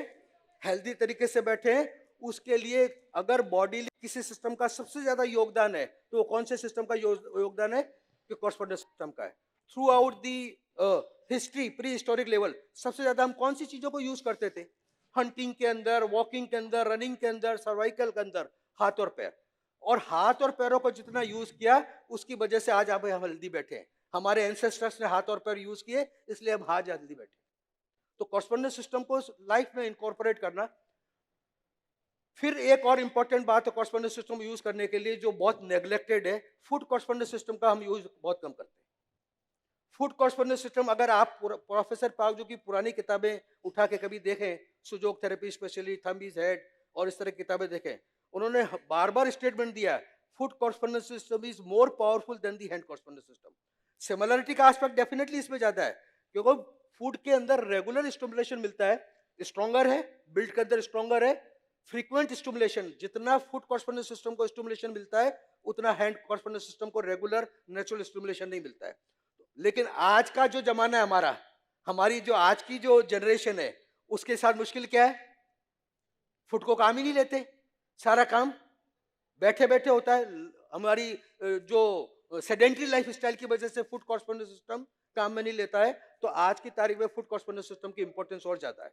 S2: हेल्दी तरीके से बैठे हैं, उसके लिए अगर बॉडी किसी सिस्टम का सबसे ज्यादा योगदान है तो वो कौन से सिस्टम का योगदान है? कि कॉर्स्पोंडेंस सिस्टम का है। Through out the history, pre historic level, सबसे ज्यादा हम कौन सी चीजों को यूज करते थे? हंटिंग के अंदर, वॉकिंग के अंदर, रनिंग के अंदर, सर्वाइकल के अंदर, हाथ और पैर। और हाथ और पैरों को जितना यूज किया उसकी वजह से आज आप हेल्दी बैठे हैं। हमारे एंसेस्टर्स ने हाथ और पैर यूज किए, इसलिए हम आज हेल्दी बैठे। तो कॉर्स्पोंडेंस सिस्टम को लाइफ में इंकॉर्पोरेट करना। फिर एक और इंपॉर्टेंट बात है कॉर्स्पोंडेंस सिस्टम यूज करने के लिए जो बहुत नेग्लेक्टेड है, फूड कॉर्स्पोंडेंस सिस्टम का हम यूज बहुत कम करते हैं। फूड कॉर्स्पोंडेंस सिस्टम अगर आप प्रोफेसर पागजू की पुरानी किताबें उठा के कभी देखें, Sujok therapy specially, thumb is head और इस तरह की किताबें देखें, उन्होंने बार बार स्टेटमेंट दिया, foot correspondence system is more powerful than the hand correspondence system. Similarity का एस्पेक्ट डेफिनेटली इसमें ज्यादा है, क्योंकि फूड के अंदर रेगुलर स्टिमुलेशन मिलता है, स्ट्रॉन्गर है, बिल्ड के अंदर स्ट्रॉन्गर है। फ्रीक्वेंट स्टिमुलेशन, जितना फूड कॉर्स्पोंडेंस सिस्टम को स्टिमुलेशन मिलता है उतना हैंड कॉर्स्पोंडेंस सिस्टम को रेगुलर नेचुरल स्टिमुलेशन नहीं मिलता है। लेकिन आज का जो जमाना है हमारा, हमारी जो आज की जो जनरेशन है, उसके साथ मुश्किल क्या है? फूड को काम ही नहीं लेते, सारा काम बैठे बैठे होता है। हमारी जो सेडेंटरी लाइफ स्टाइल की वजह से फूड कॉर्स्पोंडेंस सिस्टम काम में नहीं लेता है, तो आज की तारीख में फूड कॉर्स्पोंडेंस सिस्टम की इंपॉर्टेंस और ज्यादा है।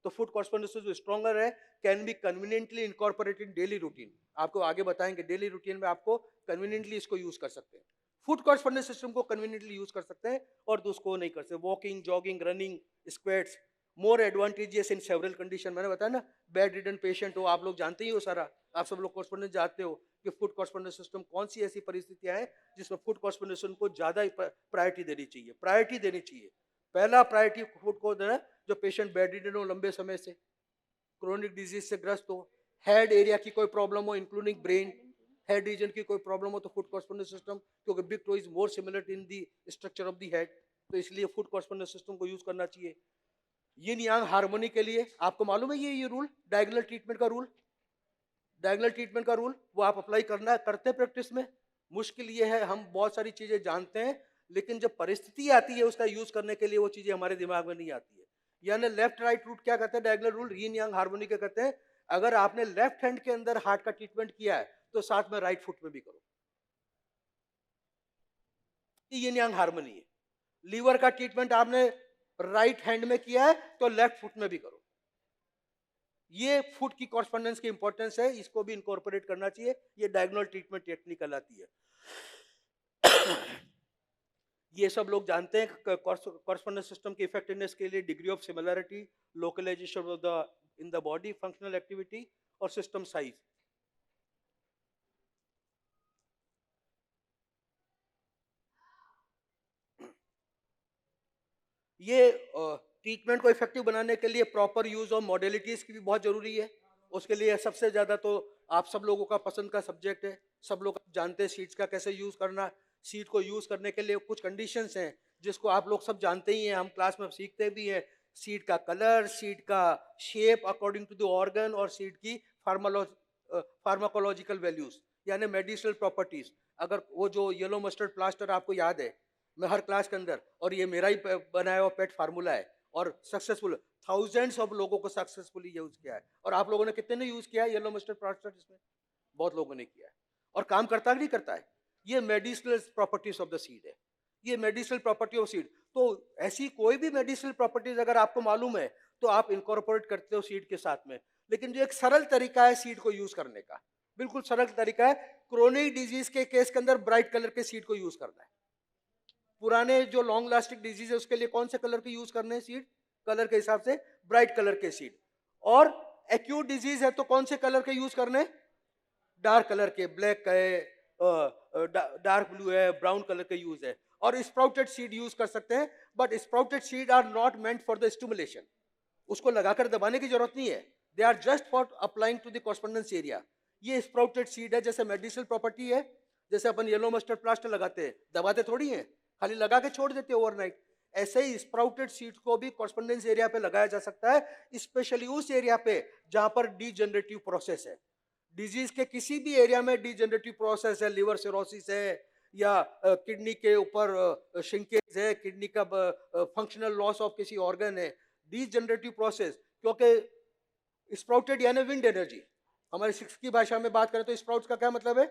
S2: तो फूड कॉर्स्पोंडेंस जो स्ट्रॉन्गर है can be conveniently incorporated in daily routine. आपको आगे बताएंगे डेली रूटीन में आपको कन्वीनियंटली इसको यूज कर सकते हैं। फूड कॉर्स्पोंडेंस सिस्टम को कन्वीनियंटली यूज कर सकते हैं और दूसरे को नहीं कर सकते। Walking, jogging, running, squats more advantages in several condition. मैंने बताया ना, बेड रिडन पेशेंट हो, आप लोग जानते ही हो सारा, आप सब लोग कॉर्स्पोंडेंस जानते हो कि फूड कॉर्स्पोंडेंस सिस्टम कौन सी ऐसी परिस्थितियां हैं जिसमें फूड कॉर्स्पोंडेंस को ज्यादा प्रायोरिटी देनी चाहिए। प्रायोरिटी देनी चाहिए, पहला प्रायोरिटी फूड को देना। जो पेशेंट बेड रिडन हो लंबे समय से, क्रोनिक डिजीज से ग्रस्त हो, हेड एरिया की कोई प्रॉब्लम हो इंक्लूडिंग ब्रेन, हेड रीजन की कोई प्रॉब्लम हो, तो फूड कॉर्स्पोंडेंस सिस्टम, क्योंकि big toe is more similar in the structure of the head, तो इसलिए फूड कॉर्स्पोंडेंस सिस्टम को यूज करना चाहिए। यिन यांग हार्मोनी के लिए आपको मालूम है ये रूल, डायगोनल ट्रीटमेंट का रूल, डायगोनल ट्रीटमेंट का रूल, वो आप अप्लाई करते हैं प्रैक्टिस में। मुश्किल ये है हम बहुत सारी चीजें जानते हैं, लेकिन जब परिस्थिति आती है उसका यूज करने के लिए वो चीजें हमारे दिमाग में नहीं आती है। यानी लेफ्ट राइट रूट क्या कहते हैं, डायगोनल रूल, यिन यांग हार्मोनी क्या कहते हैं? अगर आपने लेफ्ट हैंड के अंदर हार्ट का ट्रीटमेंट किया है तो साथ में राइट फुट में भी करो, यिन यांग हार्मोनी है। लीवर का ट्रीटमेंट आपने राइट हैंड में किया है तो लेफ्ट फुट में भी करो। ये फुट की कॉर्स्पोंडेंस की इंपॉर्टेंस है, इसको भी इनकॉर्पोरेट करना चाहिए। ये डायगोनल ट्रीटमेंट टेक्निक कहलाती है। ये सब लोग जानते हैं कॉर्स्पोंडेंस सिस्टम की इफेक्टिवनेस के लिए degree of similarity, localization of the in the body, functional activity और सिस्टम साइज। ये ट्रीटमेंट को इफेक्टिव बनाने के लिए प्रॉपर यूज ऑफ मॉडलिटीज की भी बहुत जरूरी है। उसके लिए सबसे ज्यादा तो आप सब लोगों का पसंद का सब्जेक्ट है, सब लोग जानते हैं सीड्स का कैसे यूज करना। सीड को यूज करने के लिए कुछ कंडीशंस हैं जिसको आप लोग सब जानते ही हैं, हम क्लास में सीखते भी हैं। सीड का कलर, सीड का shape according to the organ, और सीड की फार्माकोलॉजिकल वैल्यूज यानी मेडिसिनल प्रॉपर्टीज। अगर वो जो येलो मस्टर्ड प्लास्टर आपको याद है, मैं हर क्लास के अंदर, और ये मेरा ही बनाया हुआ पेट फार्मूला है और सक्सेसफुल, थाउजेंड्स ऑफ लोगों को सक्सेसफुली यूज किया है। और आप लोगों ने कितने ने यूज किया है येलो मस्टर्ड प्लास्टर? इसमें बहुत लोगों ने किया है। और काम करता नहीं करता है? ये medicinal properties of the seed है। ये मेडिसिनल प्रॉपर्टी ऑफ सीड। तो ऐसी कोई भी मेडिसिनल प्रॉपर्टीज अगर आपको मालूम है तो आप इनकॉर्पोरेट करते हो सीड के साथ में। लेकिन जो एक सरल तरीका है सीड को यूज करने का, बिल्कुल सरल तरीका है, क्रोनिक डिजीज के केस के अंदर ब्राइट कलर के सीड को यूज करना है। पुराने जो लॉन्ग लास्टिंग डिजीज है उसके लिए कौन से कलर के यूज करने हैं सीड? कलर के हिसाब से ब्राइट कलर के सीड। और एक्यूट डिजीज है तो कौन से कलर के यूज करने? डार्क कलर के, ब्लैक है, डार्क ब्लू है, ब्राउन कलर के यूज है। और स्प्राउटेड सीड यूज कर सकते हैं, but sprouted seed are not meant for the stimulation. उसको लगाकर दबाने की जरूरत नहीं है, they are just for applying to the correspondence area. ये स्प्राउटेड सीड है, जैसे मेडिसिनल प्रॉपर्टी है, जैसे अपन येलो मस्टर्ड प्लास्टर लगाते हैं, दबाते थोड़ी हैं, खाली लगा के छोड़ देते हैं ओवरनाइट। ऐसे ही स्प्राउटेड सीड को भी कॉरस्पोंडेंस एरिया पे लगाया जा सकता है, स्पेशली उस एरिया पे जहां पर डीजनरेटिव प्रोसेस है। डिजीज के किसी भी एरिया में डीजनरेटिव प्रोसेस है, लिवर सिरोसिस है या किडनी के ऊपर शिंकेज है, किडनी का फंक्शनल लॉस ऑफ किसी ऑर्गन है, डीजनरेटिव प्रोसेस। क्योंकि स्प्राउटेड यानी विंड एनर्जी, हमारे सिक्स की भाषा में बात करें तो स्प्राउट्स का क्या मतलब है?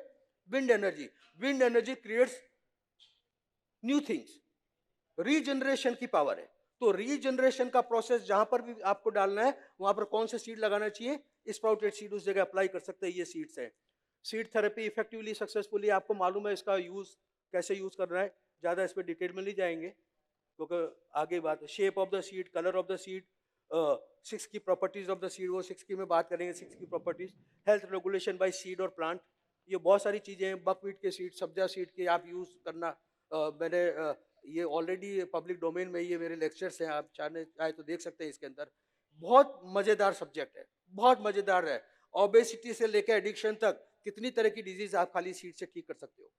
S2: Wind energy. Wind energy creates new things, regeneration की पावर है। तो रीजनरेशन का प्रोसेस जहां पर भी आपको डालना है वहां पर कौन से सीड लगाना चाहिए? स्प्राउटेड सीड उस जगह अप्लाई कर सकते हैं। ये सीड्स है। सीड थेरेपी इफेक्टिवली सक्सेसफुली, आपको मालूम है इसका यूज कैसे यूज करना है, ज्यादा इस पर डिटेल में नहीं जाएंगे क्योंकि आगे बात। Shape of the seed, colour of the seed, six की प्रॉपर्टीज ऑफ द सीड, वो सिक्स की में बात करेंगे, सिक्स की properties. Health regulation bye seed और प्लांट, ये बहुत सारी चीजें हैं। बकवीट के सीड, सब्जा सीड के आप यूज करना, मैंने ये ऑलरेडी पब्लिक डोमेन में ये मेरे लेक्चर्स हैं, आप चाहे तो देख सकते हैं इसके अंदर। बहुत मजेदार सब्जेक्ट है, बहुत मजेदार है। ओबेसिटी से लेकर एडिक्शन तक कितनी तरह की डिजीज आप खाली सीड से ठीक कर सकते हो।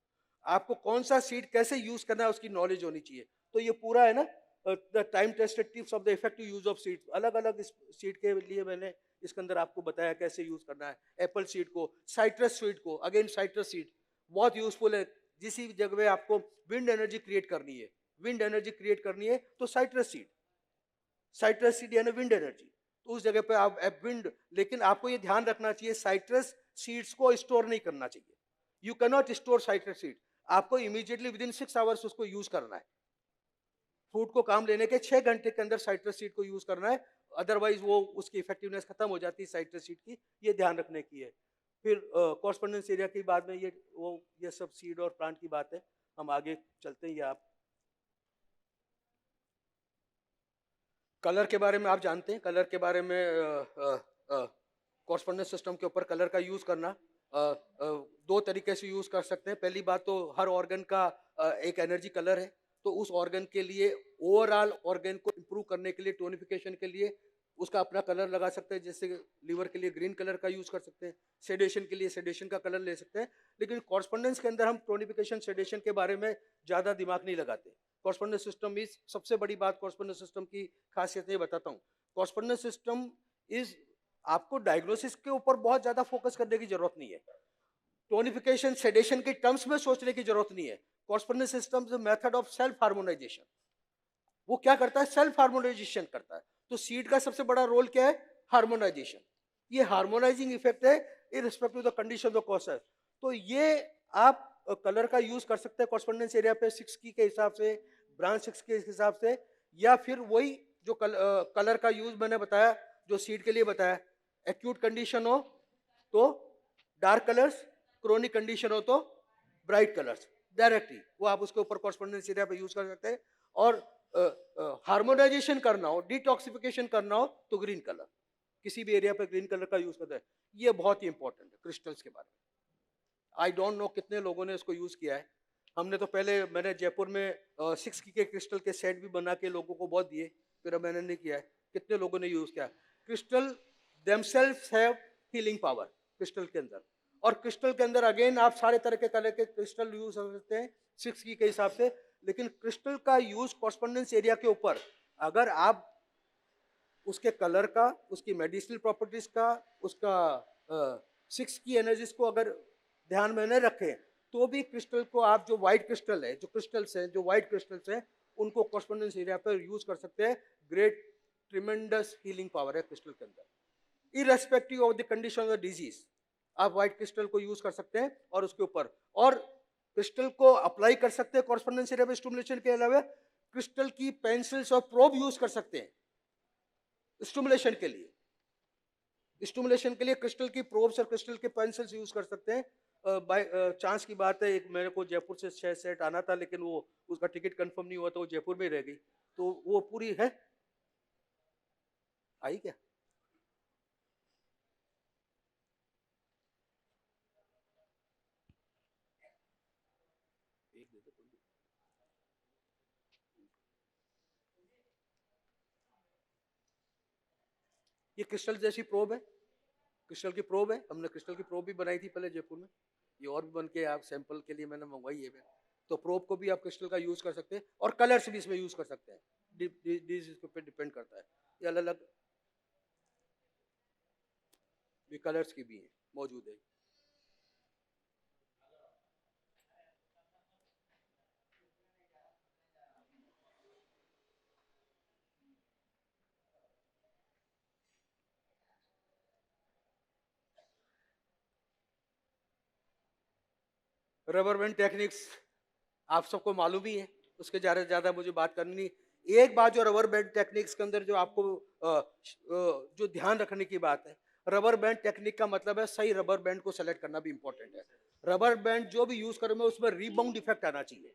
S2: आपको कौन सा सीड कैसे यूज करना है उसकी नॉलेज होनी चाहिए। तो ये पूरा है ना, the time tested tips of the effective use of seed. अलग अलग सीड के लिए मैंने इसके अंदर आपको बताया कैसे यूज करना है। एप्पल सीड को, साइट्रस सीड को, अगेन साइट्रस सीड बहुत यूजफुल है। जिस जगह में आपको विंड एनर्जी क्रिएट करनी है, विंड एनर्जी क्रिएट करनी है तो साइट्रस सीड, साइट्रस सीड यानी विंड एनर्जी, तो उस जगह पे आप विंड। लेकिन आपको ये ध्यान रखना चाहिए साइट्रस सीड्स को स्टोर नहीं करना चाहिए। You can not store citrus seed, आपको इमीडिएटली विद इन 6 आवर्स उसको यूज करना है। फ्रूट को काम लेने के 6 घंटे के अंदर साइट्रस सीड को यूज करना है, अदरवाइज वो उसकी इफेक्टिवनेस खत्म हो जाती है साइट्रस सीड की। ये ध्यान रखने की है। फिर कॉरस्पोंडेंस एरिया की बाद में ये सब सीड और प्लांट की बात है। हम आगे चलते हैं। ये आप कलर के बारे में आप जानते हैं, कलर के बारे में कॉरस्पोंडेंस सिस्टम के ऊपर कलर का यूज करना दो तरीके से यूज कर सकते हैं। पहली बात तो हर ऑर्गन का एक एनर्जी कलर है, तो उस ऑर्गन के लिए ओवरऑल ऑर्गन को इंप्रूव करने के लिए, टोनिफिकेशन के लिए उसका अपना कलर लगा सकते हैं। जैसे लीवर के लिए ग्रीन कलर का यूज कर सकते हैं, सेडेशन के लिए सेडेशन का कलर ले सकते हैं। लेकिन कॉरस्पोंडेंस के अंदर हम टोनिफिकेशन, सेडेशन के बारे में ज्यादा दिमाग नहीं लगाते। कॉरस्पोंडेंस सिस्टम इज सबसे बड़ी बात, कॉरस्पोंडेंस सिस्टम की खासियत ये बताता हूँ। कॉरस्पोंडेंस सिस्टम इज, आपको डायग्नोसिस के ऊपर बहुत ज्यादा फोकस करने की जरूरत नहीं है, टोनिफिकेशन सेडेशन के टर्म्स में सोचने की जरूरत नहीं है। Correspondence system is method of self harmonisation. वो क्या करता है? सेल्फ हार्मोनाइजेशन करता है। तो सीड का सबसे बड़ा रोल क्या है? हार्मोनाइजेशन। ये हार्मोनाइजिंग इफेक्ट है irrespective of the condition of causes. तो ये आप कलर का यूज कर सकते हैं कॉरस्पोंडेंस एरिया पे 6 की के हिसाब से, ब्रांच 6 के हिसाब से, या फिर वही जो कलर का यूज मैंने बताया जो सीड के लिए बताया। एक्यूट कंडीशन हो तो डार्क कलर्स, क्रोनिक कंडीशन हो तो ब्राइट कलर्स, डायरेक्टली वो आप उसके ऊपर कॉरस्पोंडेंस एरिया पे यूज कर सकते हैं। और हार्मोनाइजेशन करना हो, डिटॉक्सिफिकेशन करना हो तो ग्रीन कलर, किसी भी एरिया पे ग्रीन कलर का यूज करते हैं। ये बहुत ही इंपॉर्टेंट है क्रिस्टल्स के बारे में। आई डोंट नो कितने लोगों ने इसको यूज किया है। हमने तो पहले, मैंने जयपुर में 6 की के क्रिस्टल के सेट भी बना के लोगों को बहुत दिए, फिर अब मैंने नहीं किया है। कितने लोगों ने यूज किया? Crystal themselves have healing power crystal के अंदर। और क्रिस्टल के अंदर अगेन आप सारे तरह के कलर के क्रिस्टल यूज कर सकते हैं 6 की के हिसाब से। लेकिन क्रिस्टल का यूज कॉरस्पोंडेंस एरिया के ऊपर, अगर आप उसके कलर का, उसकी मेडिसिनल प्रॉपर्टीज का, उसका 6 की एनर्जीज को अगर ध्यान में न रखें तो भी क्रिस्टल को आप, जो व्हाइट क्रिस्टल है, जो क्रिस्टल्स हैं, जो व्हाइट क्रिस्टल्स हैं, उनको कॉरस्पोंडेंस एरिया पर यूज कर सकते हैं। ग्रेट ट्रिमेंडस हीलिंग पावर है क्रिस्टल के अंदर, irrespective of the condition of the disease. आप व्हाइट क्रिस्टल को यूज कर सकते हैं और उसके ऊपर, और क्रिस्टल को अप्लाई कर सकते हैं कॉरस्पॉन्डेंस एरिया पे स्टिमुलेशन के अलावा क्रिस्टल की पेंसिल्स और प्रोब यूज कर सकते हैं स्टिमुलेशन के लिए। स्टिमुलेशन के लिए क्रिस्टल की प्रोब्स और क्रिस्टल के पेंसिल्स यूज कर सकते हैं। बाय चांस की बात है, एक मेरे को जयपुर से 6 सेट आना था, लेकिन वो उसका टिकट कंफर्म नहीं हुआ तो वो जयपुर में ही रह गई। तो वो पूरी है आई क्या? एक दे दो कोई भी। ये क्रिस्टल जैसी प्रोब है, क्रिस्टल की प्रोब है। हमने क्रिस्टल की प्रोब भी बनाई थी पहले जयपुर में, ये और भी बन के आप सैंपल के लिए मैंने मंगवाई है। तो प्रोब को भी आप क्रिस्टल का यूज कर सकते हैं और कलर्स भी इसमें यूज कर सकते हैं। इसके पे डिपेंड करता है, ये अलग अलग भी कलर्स की भी है मौजूद है। रबर बैंड टेक्निक्स आप सबको मालूम ही है, उसके ज़्यादा मुझे बात करनी नहीं। एक बात जो रबर बैंड टेक्निक्स के अंदर जो आपको जो ध्यान रखने की बात है, रबर बैंड टेक्निक का मतलब है सही रबर बैंड को सेलेक्ट करना भी इंपॉर्टेंट है। रबर बैंड जो भी यूज करें उसमें रीबाउंड इफेक्ट आना चाहिए।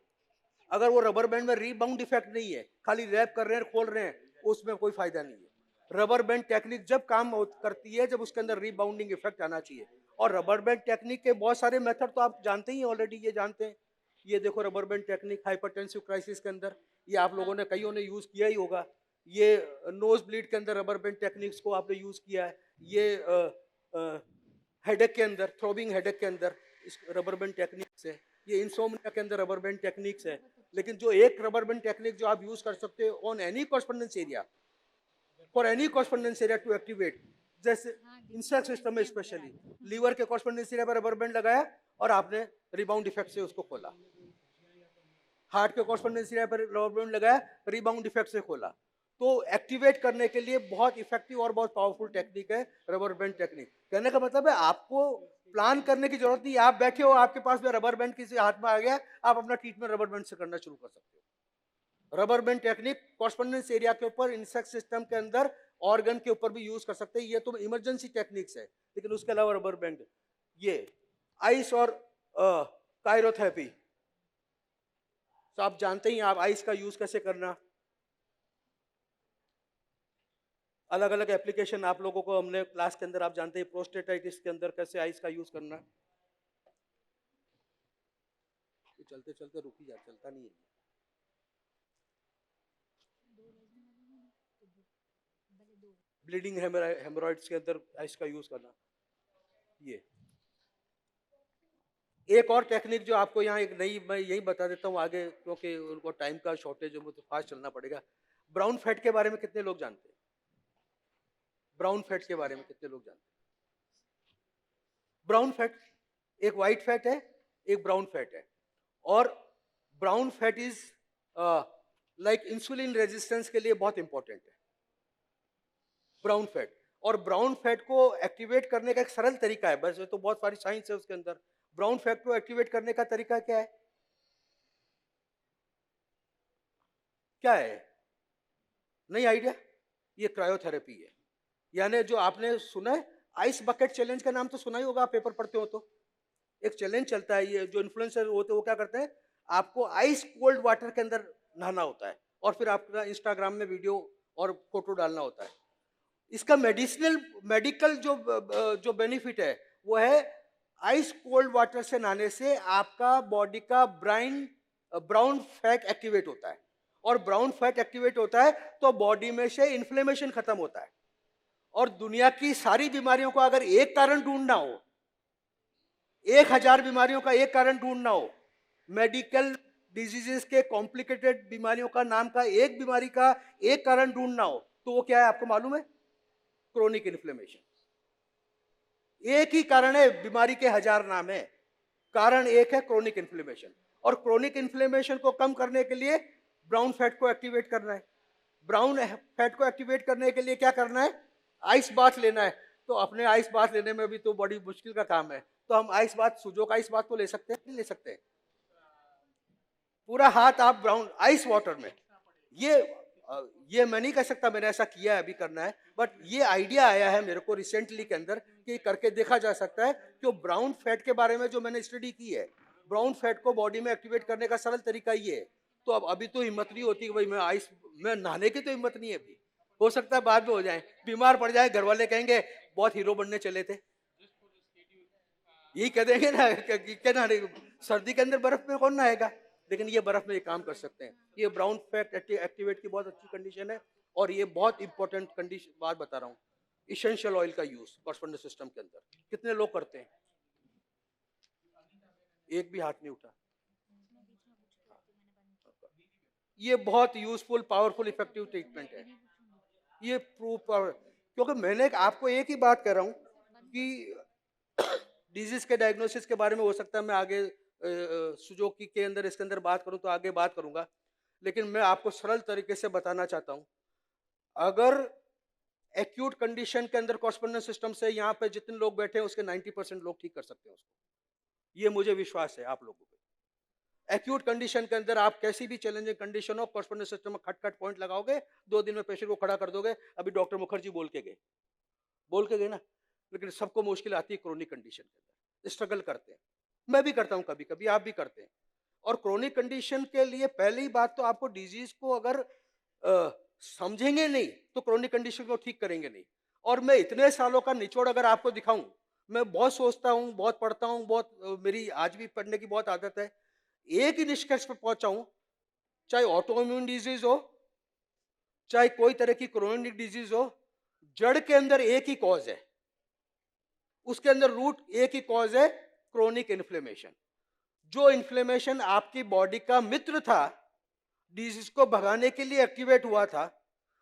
S2: अगर वो रबर बैंड में रीबाउंड इफेक्ट नहीं है, खाली रैप कर रहे हैं खोल रहे हैं, उसमें कोई फायदा नहीं है। रबर बैंड टेक्निक जब काम करती है जब उसके अंदर रीबाउंडिंग इफेक्ट आना चाहिए। और रबर बैंड टेक्निक के बहुत सारे मेथड तो आप जानते ही ऑलरेडी, ये जानते हैं। ये देखो rubber band technique hypertensive crisis के अंदर, ये आप लोगों ने कईयों ने यूज किया ही होगा। ये नोज ब्लीड के अंदर रबर बैंड टेक्निक्स को आपने यूज किया है। ये हेडेक के अंदर, थ्रोबिंग हेडेक के अंदर इस रबर बैंड टेक्निक्स है। ये इंसोम्निया के अंदर रबर बैंड टेक्निक्स है। लेकिन जो एक रबर बैंड टेक्निक जो आप यूज कर सकते हो on any correspondence area, for any correspondence area to activate, जैसे इंसर्ट सिस्टम में स्पेशली लीवर के कॉरस्पॉन्डेंस एरिया पर रबर बैंड लगाया और आपने रिबाउंड इफेक्ट से उसको खोला। हार्ट के कॉरस्पॉन्डेंस एरिया पर रबर बैंड लगाया, रिबाउंड इफेक्ट से खोला। तो एक्टिवेट करने के लिए बहुत इफेक्टिव और बहुत पावरफुल टेक्निक है रबर बैंड टेक्निक। कहने का मतलब है आपको प्लान करने की जरूरत नहीं, आप बैठे हो आपके पास में रबर बैंड किसी हाथ में आ गया, आप अपना ट्रीटमेंट रबर बैंड से करना शुरू कर सकते हो। Rubber band technique correspondence area के ऊपर, इंसेक्ट सिस्टम के अंदर, ऑर्गन के ऊपर भी यूज कर सकते हैं। ये तो इमरजेंसी टेक्निक्स है, लेकिन उसके अलावा रबर बैंड, ये आइस और कायरोथेरेपी, तो आप जानते ही आप आइस का यूज कैसे करना। अलग अलग एप्लीकेशन आप लोगों को हमने क्लास के अंदर, आप जानते हैं प्रोस्टेटाइटिस के अंदर कैसे आइस का यूज करना। चलते चलते रुक ही जा, चलता नहीं है। ब्लीडिंग हेमोरॉइड्स के अंदर आइस का यूज करना। ये एक और टेक्निक जो आपको यहाँ एक नई, मैं यही बता देता हूँ आगे क्योंकि उनको टाइम का शॉर्टेज है, मुझे फास्ट चलना पड़ेगा। ब्राउन फैट के बारे में कितने लोग जानते हैं? ब्राउन फैट के बारे में कितने लोग जानते हैं? ब्राउन फैट, एक वाइट फैट है, एक ब्राउन फैट है। और brown fat is like insulin resistance के लिए बहुत इंपॉर्टेंट है ब्राउन फैट। और ब्राउन फैट को एक्टिवेट करने का एक सरल तरीका है, वैसे तो बहुत सारी साइंस है उसके अंदर। ब्राउन फैट को एक्टिवेट करने का तरीका क्या है? क्या है? नहीं आइडिया? ये क्रायोथेरेपी है। यानी जो आपने सुना है आइस बकेट चैलेंज का नाम तो सुना ही होगा, आप पेपर पढ़ते हो तो। एक चैलेंज चलता है, ये जो इन्फ्लुएंसर होते हैं वो क्या करते हैं, आपको आइस कोल्ड वाटर के अंदर नहाना होता है और फिर आपका इंस्टाग्राम में वीडियो और फोटो डालना होता है। इसका मेडिकल जो बेनिफिट है वो है आइस कोल्ड वाटर से नहाने से आपका बॉडी का ब्राउन फैट एक्टिवेट होता है। और ब्राउन फैट एक्टिवेट होता है तो बॉडी में से इन्फ्लेमेशन खत्म होता है। और दुनिया की सारी बीमारियों को अगर एक कारण ढूंढना हो, 1000 बीमारियों का एक कारण ढूंढना हो, मेडिकल डिजीजेस के कॉम्प्लिकेटेड बीमारियों का नाम का एक बीमारी का एक कारण ढूंढना हो, तो वो क्या है आपको मालूम है? Chronic inflammation. एक ही कारण है, बीमारी के 1000 नाम है, कारण एक है क्रोनिक इन्फ्लेमेशन। और क्रोनिक इन्फ्लेमेशन को कम करने के लिए ब्राउन फैट को एक्टिवेट करना है। ब्राउन फैट को एक्टिवेट करने के लिए क्या करना है? आइस बाथ लेना है। तो अपने आइस बाथ लेने में भी तो बड़ी मुश्किल का काम है, तो हम आइस बाथ, सुजो का आइस बाथ तो ले सकते हैं, नहीं ले सकते? पूरा हाथ आप ब्राउन आइस वाटर में, ये ये मैं नहीं कह सकता मैंने ऐसा किया है, अभी करना है, बट ये आइडिया आया है मेरे को रिसेंटली के अंदर कि करके देखा जा सकता है कि ब्राउन फैट के बारे में जो मैंने स्टडी की है, ब्राउन फैट को बॉडी में एक्टिवेट करने का सरल तरीका ये है। तो अब अभी तो हिम्मत नहीं होती कि भाई मैं आइस में नहाने की तो हिम्मत नहीं है अभी, हो सकता है बाद में हो जाए, बीमार पड़ जाए, घर वाले कहेंगे बहुत हीरो बनने चले थे, यही कह देंगे ना क्या नहाने, सर्दी के अंदर बर्फ में कौन नहाएगा, लेकिन ये बर्फ में ये काम कर सकते हैं। ये ब्राउन फैट एक्टिवेट की बहुत अच्छी कंडीशन है। और ये बहुत इंपॉर्टेंट कंडीशन बात बता रहा हूँ, इसेंशियल ऑयल का यूज कॉर्स्पोंडेंस सिस्टम के अंदर कितने लोग करते हैं? एक भी हाथ नहीं उठा। ये बहुत यूजफुल, पावरफुल, इफेक्टिव ट्रीटमेंट है, ये प्रूफ। क्योंकि मैंने आपको एक ही बात कह रहा हूँ कि डिजीज के डायग्नोसिस के बारे में हो सकता है मैं आगे सुजोकी के अंदर इसके अंदर बात करूं तो आगे बात करूंगा, लेकिन मैं आपको सरल तरीके से बताना चाहता हूं। अगर एक्यूट कंडीशन के अंदर कॉर्स्पोंडेंस सिस्टम से यहाँ पे जितने लोग बैठे हैं उसके 90% लोग ठीक कर सकते हैं उसको, ये मुझे विश्वास है आप लोगों पे। एक्यूट कंडीशन के अंदर आप कैसी भी चैलेंजिंग कंडीशन हो, कॉर्स्पोंडेंस सिस्टम में खट खट पॉइंट लगाओगे, 2 दिन में पेशेंट को खड़ा कर दोगे। अभी डॉक्टर मुखर्जी बोल के गए ना, लेकिन सबको मुश्किल आती है क्रोनिक कंडीशन के अंदर, स्ट्रगल करते हैं, मैं भी करता हूं, कभी कभी आप भी करते हैं। और क्रोनिक कंडीशन के लिए पहली बात तो आपको डिजीज को अगर समझेंगे नहीं तो क्रोनिक कंडीशन को ठीक करेंगे नहीं। और मैं इतने सालों का निचोड़ अगर आपको दिखाऊं, मैं बहुत सोचता हूं, बहुत पढ़ता हूं, बहुत मेरी आज भी पढ़ने की बहुत आदत है, एक ही निष्कर्ष पर पहुंचा हूं, चाहे ऑटो इम्यून डिजीज हो, चाहे कोई तरह की क्रोनिक डिजीज हो, जड़ के अंदर एक ही कॉज है, उसके अंदर रूट एक ही कॉज है, क्रोनिक इन्फ्लेमेशन। जो इन्फ्लेमेशन आपकी बॉडी का मित्र था, डिजीज को भगाने के लिए एक्टिवेट हुआ था,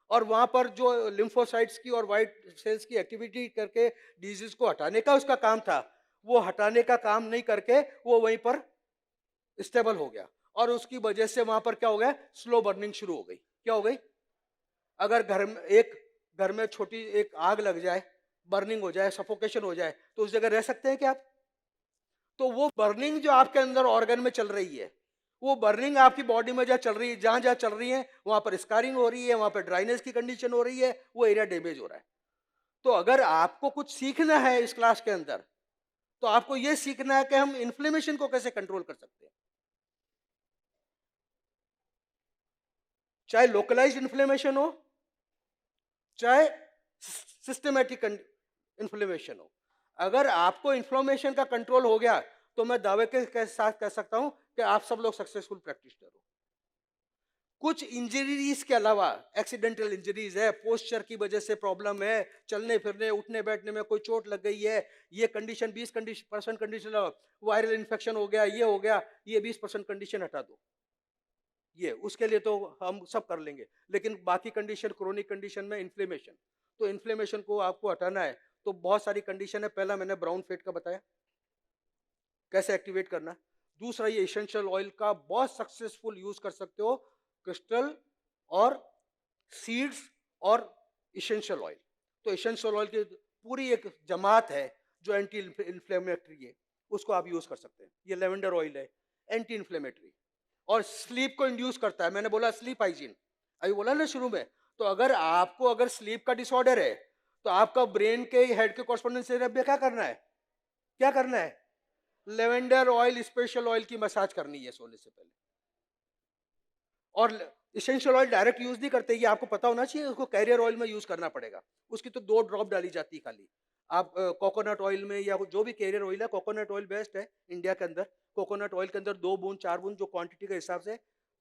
S2: और वहां पर जो लिम्फोसाइट्स की और वाइट सेल्स की एक्टिविटी करके डिजीज को हटाने का उसका काम था, वो हटाने का काम नहीं करके वो वहीं पर स्टेबल हो गया। और उसकी वजह से वहां पर क्या हो गया, स्लो बर्निंग शुरू हो गई। क्या हो गई? अगर घर में छोटी एक आग लग जाए, बर्निंग हो जाए, सफोकेशन हो जाए, तो उस जगह रह सकते हैं क्या आप? तो वो बर्निंग जो आपके अंदर ऑर्गन में चल रही है, वो बर्निंग आपकी बॉडी में जहाँ चल रही है, जहां जहां चल रही है, वहां पर स्कारिंग हो रही है, वहां पर ड्राइनेस की कंडीशन हो रही है, वो एरिया डैमेज हो रहा है। तो अगर आपको कुछ सीखना है इस क्लास के अंदर, तो आपको ये सीखना है कि हम इन्फ्लेमेशन को कैसे कंट्रोल कर सकते हैं। चाहे लोकलाइज्ड इन्फ्लेमेशन हो, चाहे सिस्टमेटिक इन्फ्लेमेशन हो, अगर आपको इन्फ्लेमेशन का कंट्रोल हो गया तो मैं दावे के साथ कह सकता हूं कि आप सब लोग सक्सेसफुल प्रैक्टिशनर हो। कुछ इंजरीज के अलावा, एक्सीडेंटल इंजरीज है, पोस्चर की वजह से प्रॉब्लम है, चलने फिरने उठने बैठने में कोई चोट लग गई है, ये कंडीशन 20% कंडीशन, वायरल इन्फेक्शन हो गया, ये हो गया, ये 20% कंडीशन हटा दो, ये उसके लिए तो हम सब कर लेंगे। लेकिन बाकी कंडीशन, क्रोनिक कंडीशन में इन्फ्लेमेशन, तो इन्फ्लेमेशन को आपको हटाना है तो बहुत सारी कंडीशन है। पहला मैंने ब्राउन फेट का बताया कैसे एक्टिवेट करना। दूसरा, ये एसेंशियल ऑयल का बहुत सक्सेसफुल यूज कर सकते हो, क्रिस्टल और सीड्स और एसेंशियल ऑयल। तो एसेंशियल ऑयल की पूरी एक जमात है जो एंटी इन्फ्लेमेटरी है, उसको आप यूज कर सकते हैं। ये लेवेंडर ऑयल है, एंटी इन्फ्लेमेटरी, और स्लीप को इंड्यूस करता है। मैंने बोला स्लीप हाइजीन, अभी बोला ना शुरू में। तो अगर स्लीप का डिसऑर्डर है तो आपका ब्रेन के हेड के कॉरस्पॉन्डेंस एरिया में क्या करना है, क्या करना है? लेवेंडर ऑयल, स्पेशल ऑयल की मसाज करनी है सोने से पहले। और इसेंशियल ऑयल डायरेक्ट यूज नहीं करते, ये आपको पता होना चाहिए, उसको कैरियर ऑयल में यूज करना पड़ेगा। उसकी तो 2 ड्रॉप डाली जाती है खाली। आप कोकोनट ऑयल में या जो भी कैरियर ऑयल है, कोकोनट ऑयल बेस्ट है इंडिया के अंदर। कोकोनट ऑयल के अंदर 2 बूंद 4 बूंद जो क्वांटिटी के हिसाब से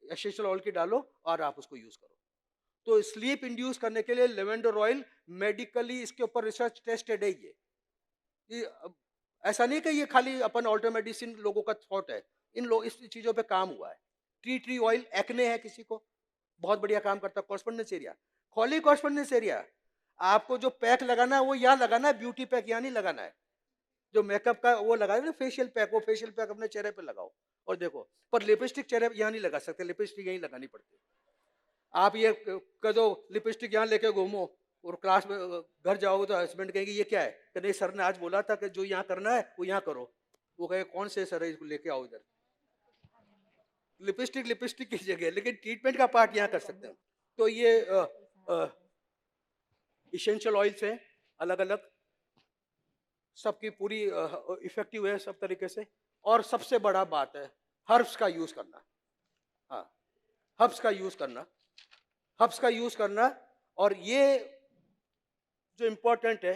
S2: एसेंशियल ऑयल की डालो और आप उसको यूज करो। तो स्लीप इंड्यूस करने के लिए लेवेंडर ऑयल मेडिकली इसके ऊपर रिसर्च टेस्टेड है। ये ऐसा नहीं कि ये खाली अपन ऑल्टर मेडिसिन लोगों का थॉट है, इन लोग इस चीजों पे काम हुआ है। ट्री ऑयल, एक्ने है किसी को, बहुत बढ़िया काम करता है। कॉरस्पोंडेंस एरिया, खोली कॉरस्पोंडेंस एरिया, आपको जो पैक लगाना है वो यहाँ लगाना है, ब्यूटी पैक यहाँ नहीं लगाना है। जो मेकअप का वो लगाए ना फेशियल पैक, वो फेशियल पैक अपने चेहरे पे लगाओ और देखो। पर लिपस्टिक चेहरे यहाँ नहीं लगा सकते, लिपस्टिक यहीं लगानी पड़ती है। आप ये कर दो लिपस्टिक यहाँ लेके घूमो और क्लास में घर जाओगे तो हस्बैंड कहेंगे ये क्या है, कि नहीं सर ने आज बोला था कि जो यहाँ करना है वो यहाँ करो। वो कहे कौन से सर है, इसको लेके आओ इधर। लिपस्टिक की जगह, लेकिन ट्रीटमेंट का पार्ट यहाँ कर सकते हैं। तो ये इसेंशियल ऑयल्स हैं अलग अलग, सबकी पूरी इफेक्टिव है सब तरीके से। और सबसे बड़ा बात है हर्ब्स का यूज करना। हाँ, हर्ब्स का यूज करना, हर्ब्स का यूज करना। और ये जो इम्पोर्टेंट है,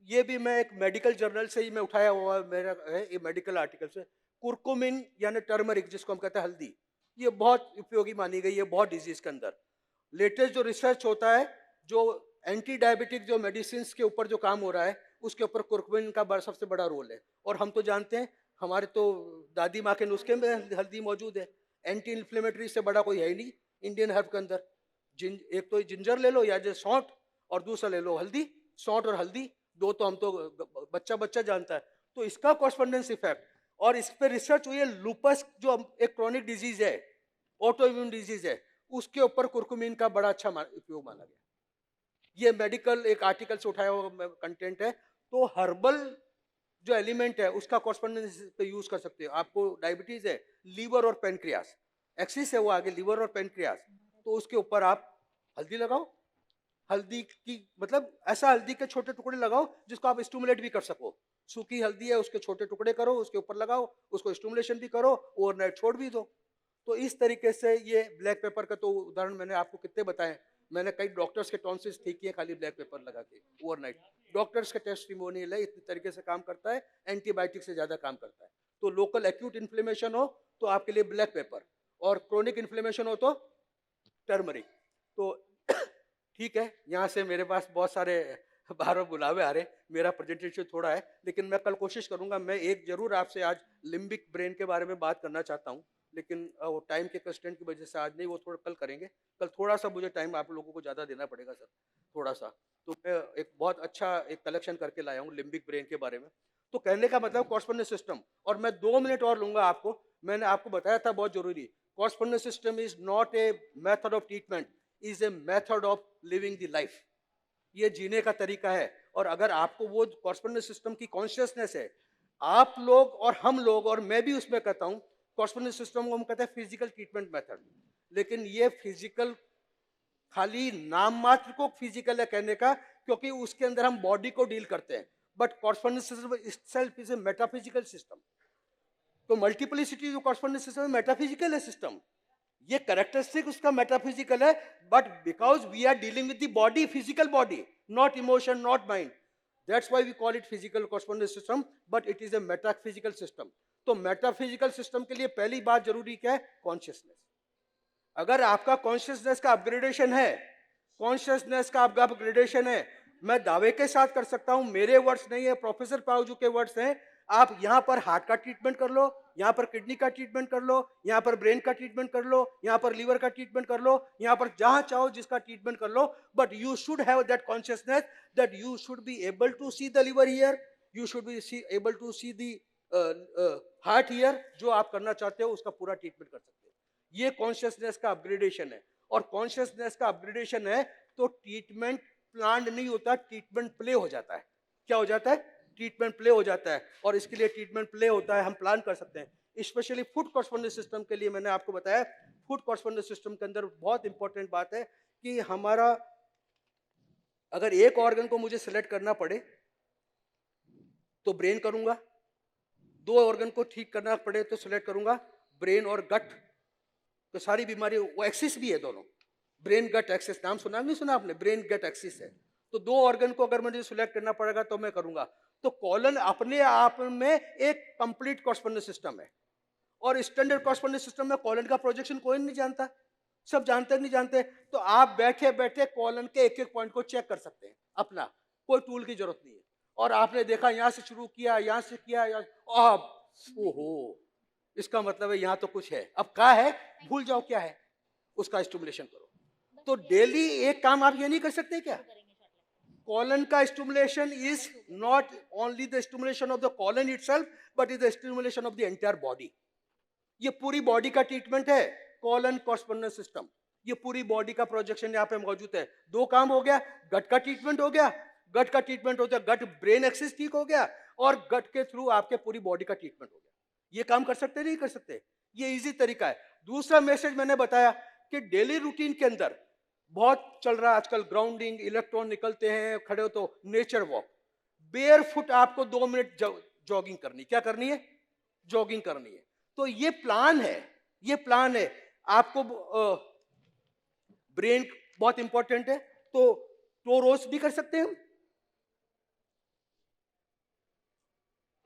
S2: ये भी मैं एक मेडिकल जर्नल से ही मैं उठाया हुआ मेरा है, ये मेडिकल आर्टिकल से। कुरकुमिन यानी टर्मरिक जिसको हम कहते हैं हल्दी, ये बहुत उपयोगी मानी गई है बहुत डिजीज के अंदर। लेटेस्ट जो रिसर्च होता है, जो एंटी डायबिटिक जो मेडिसिन के ऊपर जो काम हो रहा है, उसके ऊपर कुरकुमिन का सबसे बड़ा रोल है। और हम तो जानते हैं, हमारे तो दादी माँ के नुस्खे में हल्दी मौजूद है। एंटी इन्फ्लेमेटरी से बड़ा कोई है ही नहीं इंडियन हर्ब के अंदर। एक तो जिंजर ले लो या जो सौंठ, और दूसरा ले लो हल्दी। सौंठ और हल्दी दो तो हम तो बच्चा बच्चा जानता है। तो इसका कॉरस्पॉन्डेंस इफेक्ट, और इस पर रिसर्च हुई है। लूपस जो एक क्रोनिक डिजीज है, ऑटो इम्यून डिजीज है, उसके ऊपर कुरकुमिन का बड़ा अच्छा उपयोग माना गया। ये मेडिकल एक आर्टिकल से उठाया हुआ कंटेंट है। तो हर्बल जो एलिमेंट है उसका कॉरस्पॉन्डेंस पे यूज कर सकते हो। आपको डायबिटीज है, लीवर और पेनक्रियास, एक्सिस है वो आगे लीवर और पेनक्रियास, तो उसके ऊपर आप हल्दी लगाओ। हल्दी की मतलब ऐसा हल्दी के छोटे टुकड़े लगाओ जिसको आप स्टिमुलेट भी कर सको। सूखी हल्दी है, उसके छोटे टुकड़े करो, उसके ऊपर लगाओ, उसको स्टिमुलेशन भी करो, ओवरनाइट छोड़ भी दो। तो इस तरीके से ये ब्लैक पेपर का तो उदाहरण मैंने आपको कितने बताए। मैंने कई डॉक्टर्स के टॉन्सिल्स ठीक किए खाली ब्लैक पेपर लगा के ओवरनाइट। डॉक्टर्स का टेस्टिमोनियल है, इतने तरीके से काम करता है, एंटीबायोटिक से ज्यादा काम करता है। तो लोकल एक्यूट इन्फ्लेमेशन हो तो आपके लिए ब्लैक पेपर, और क्रोनिक इन्फ्लेमेशन हो तो टर्मरिक। तो ठीक है, यहाँ से मेरे पास बहुत सारे बाहर बुलावे आ रहे हैं, मेरा प्रेजेंटेशन थोड़ा है, लेकिन मैं कल कोशिश करूंगा। मैं एक जरूर आपसे आज लिम्बिक ब्रेन के बारे में बात करना चाहता हूँ, लेकिन वो टाइम के कंस्ट्रेंट की वजह से आज नहीं, वो थोड़ा कल करेंगे। कल थोड़ा सा मुझे टाइम आप लोगों को ज़्यादा देना पड़ेगा सर, थोड़ा सा। तो मैं एक बहुत अच्छा एक कलेक्शन करके लाया हूँ लिम्बिक ब्रेन के बारे में। तो कहने का मतलब कॉरस्पॉन्डेंस सिस्टम, और मैं 2 मिनट और लूंगा आपको। मैंने आपको बताया था बहुत जरूरी, correspondence system is not a method of treatment, is a method of living the life. ये जीने का तरीका है। और अगर आपको वो कॉरस्पॉन्डेंस सिस्टम की कॉन्शियसनेस है, आप लोग और हम लोग, और मैं भी उसमें कहता हूं, कॉरस्पॉन्डेंस सिस्टम को हम कहते हैं फिजिकल ट्रीटमेंट मेथड। लेकिन ये फिजिकल खाली नाम मात्र को फिजिकल है कहने का, क्योंकि उसके अंदर हम बॉडी को डील करते हैं। But correspondence system itself is a metaphysical system. तो मल्टीप्लिसिटी जो कॉरस्पॉन्डेंस सिस्टम है, मेटाफिजिकल है सिस्टम। ये कैरेक्टरिस्टिक उसका मेटाफिजिकल है, but because we are dealing with the body, physical body, not emotion, not mind, that's why we call it physical correspondence system, but it is a metaphysical system. तो metaphysical system के लिए पहली बात जरूरी क्या है? Consciousness. अगर आपका कॉन्शियसनेस का अपग्रेडेशन है, कॉन्शियसनेस का आपका अपग्रेडेशन है, मैं दावे के साथ कर सकता हूं, मेरे वर्ड्स नहीं है, प्रोफेसर पाउजू के वर्ड्स हैं। आप यहां पर हार्ट का ट्रीटमेंट कर लो, यहां पर किडनी का ट्रीटमेंट कर लो, यहां पर ब्रेन का ट्रीटमेंट कर लो, यहां पर लीवर का ट्रीटमेंट कर लो, यहां पर जहां चाहो जिसका ट्रीटमेंट कर लो, but you should have that consciousness that you should be able to see the liver here, you should be able to see the heart here. जो आप करना चाहते हो उसका पूरा ट्रीटमेंट कर सकते हो। ये कॉन्शियसनेस का अपग्रेडेशन है। और कॉन्शियसनेस का अपग्रेडेशन है तो ट्रीटमेंट प्लान नहीं होता, ट्रीटमेंट प्ले हो जाता है। क्या हो जाता है? ट्रीटमेंट प्ले हो जाता है। और इसके लिए ट्रीटमेंट प्ले होता है, हम प्लान कर सकते हैं। स्पेशली फूड कॉरस्पॉन्डेंस सिस्टम के लिए मैंने आपको बताया, फूड कॉरस्पॉन्डेंस सिस्टम के अंदर बहुत इंपॉर्टेंट बात है कि हमारा अगर एक ऑर्गन को मुझे सिलेक्ट करना पड़े तो ब्रेन करूंगा, 2 ऑर्गन को ठीक करना पड़े तो सिलेक्ट करूंगा ब्रेन और गट। तो सारी बीमारी वो एक्सिस भी है दोनों, ब्रेन गट एक्सिस, नाम सुना नहीं सुना आपने? ब्रेन गट एक्सिस है। तो 2 ऑर्गन को अगर मुझे सिलेक्ट करना पड़ेगा तो मैं करूंगा। तो कॉलन अपने आप में एक कंप्लीट कॉरस्पॉन्डेंस सिस्टम है। और स्टैंडर्ड कॉरस्पॉन्डेंस सिस्टम में कॉलन का प्रोजेक्शन कोई नहीं जानता, सब जानते नहीं जानते। तो आप बैठे बैठे कॉलन के एक एक पॉइंट को चेक कर सकते हैं अपना, कोई टूल की जरूरत नहीं है। और आपने देखा यहां से शुरू किया, यहां से किया, अब ओहो इसका मतलब है यहाँ तो कुछ है, अब क्या है भूल जाओ क्या है, उसका स्टिमुलेशन करो। तो डेली एक काम आप ये नहीं कर सकते क्या? कॉलन का stimulation is not only the stimulation of the colon itself, but is the stimulation of the entire body. ये पूरी बॉडी का ट्रीटमेंट है कॉलन कॉरस्पॉन्डेंस सिस्टम। ये पूरी बॉडी का प्रोजेक्शन यहाँ पे मौजूद है। 2 काम हो गया, गट का ट्रीटमेंट हो गया, गट का ट्रीटमेंट हो गया, गट ब्रेन एक्सिस ठीक हो गया, और गट के थ्रू आपके पूरी बॉडी का ट्रीटमेंट हो गया। ये काम कर सकते नहीं कर सकते? ये इजी तरीका है। दूसरा मैसेज मैंने बताया कि डेली रूटीन के अंदर बहुत चल रहा है आजकल, ग्राउंडिंग, इलेक्ट्रॉन निकलते हैं, खड़े हो तो नेचर वॉक, बेयर फुट आपको 2 मिनट जॉगिंग करनी, क्या करनी है, जॉगिंग करनी है। तो ये प्लान है, ये प्लान है आपको। ब्रेन बहुत इंपॉर्टेंट है, तो रोज भी कर सकते हैं हम।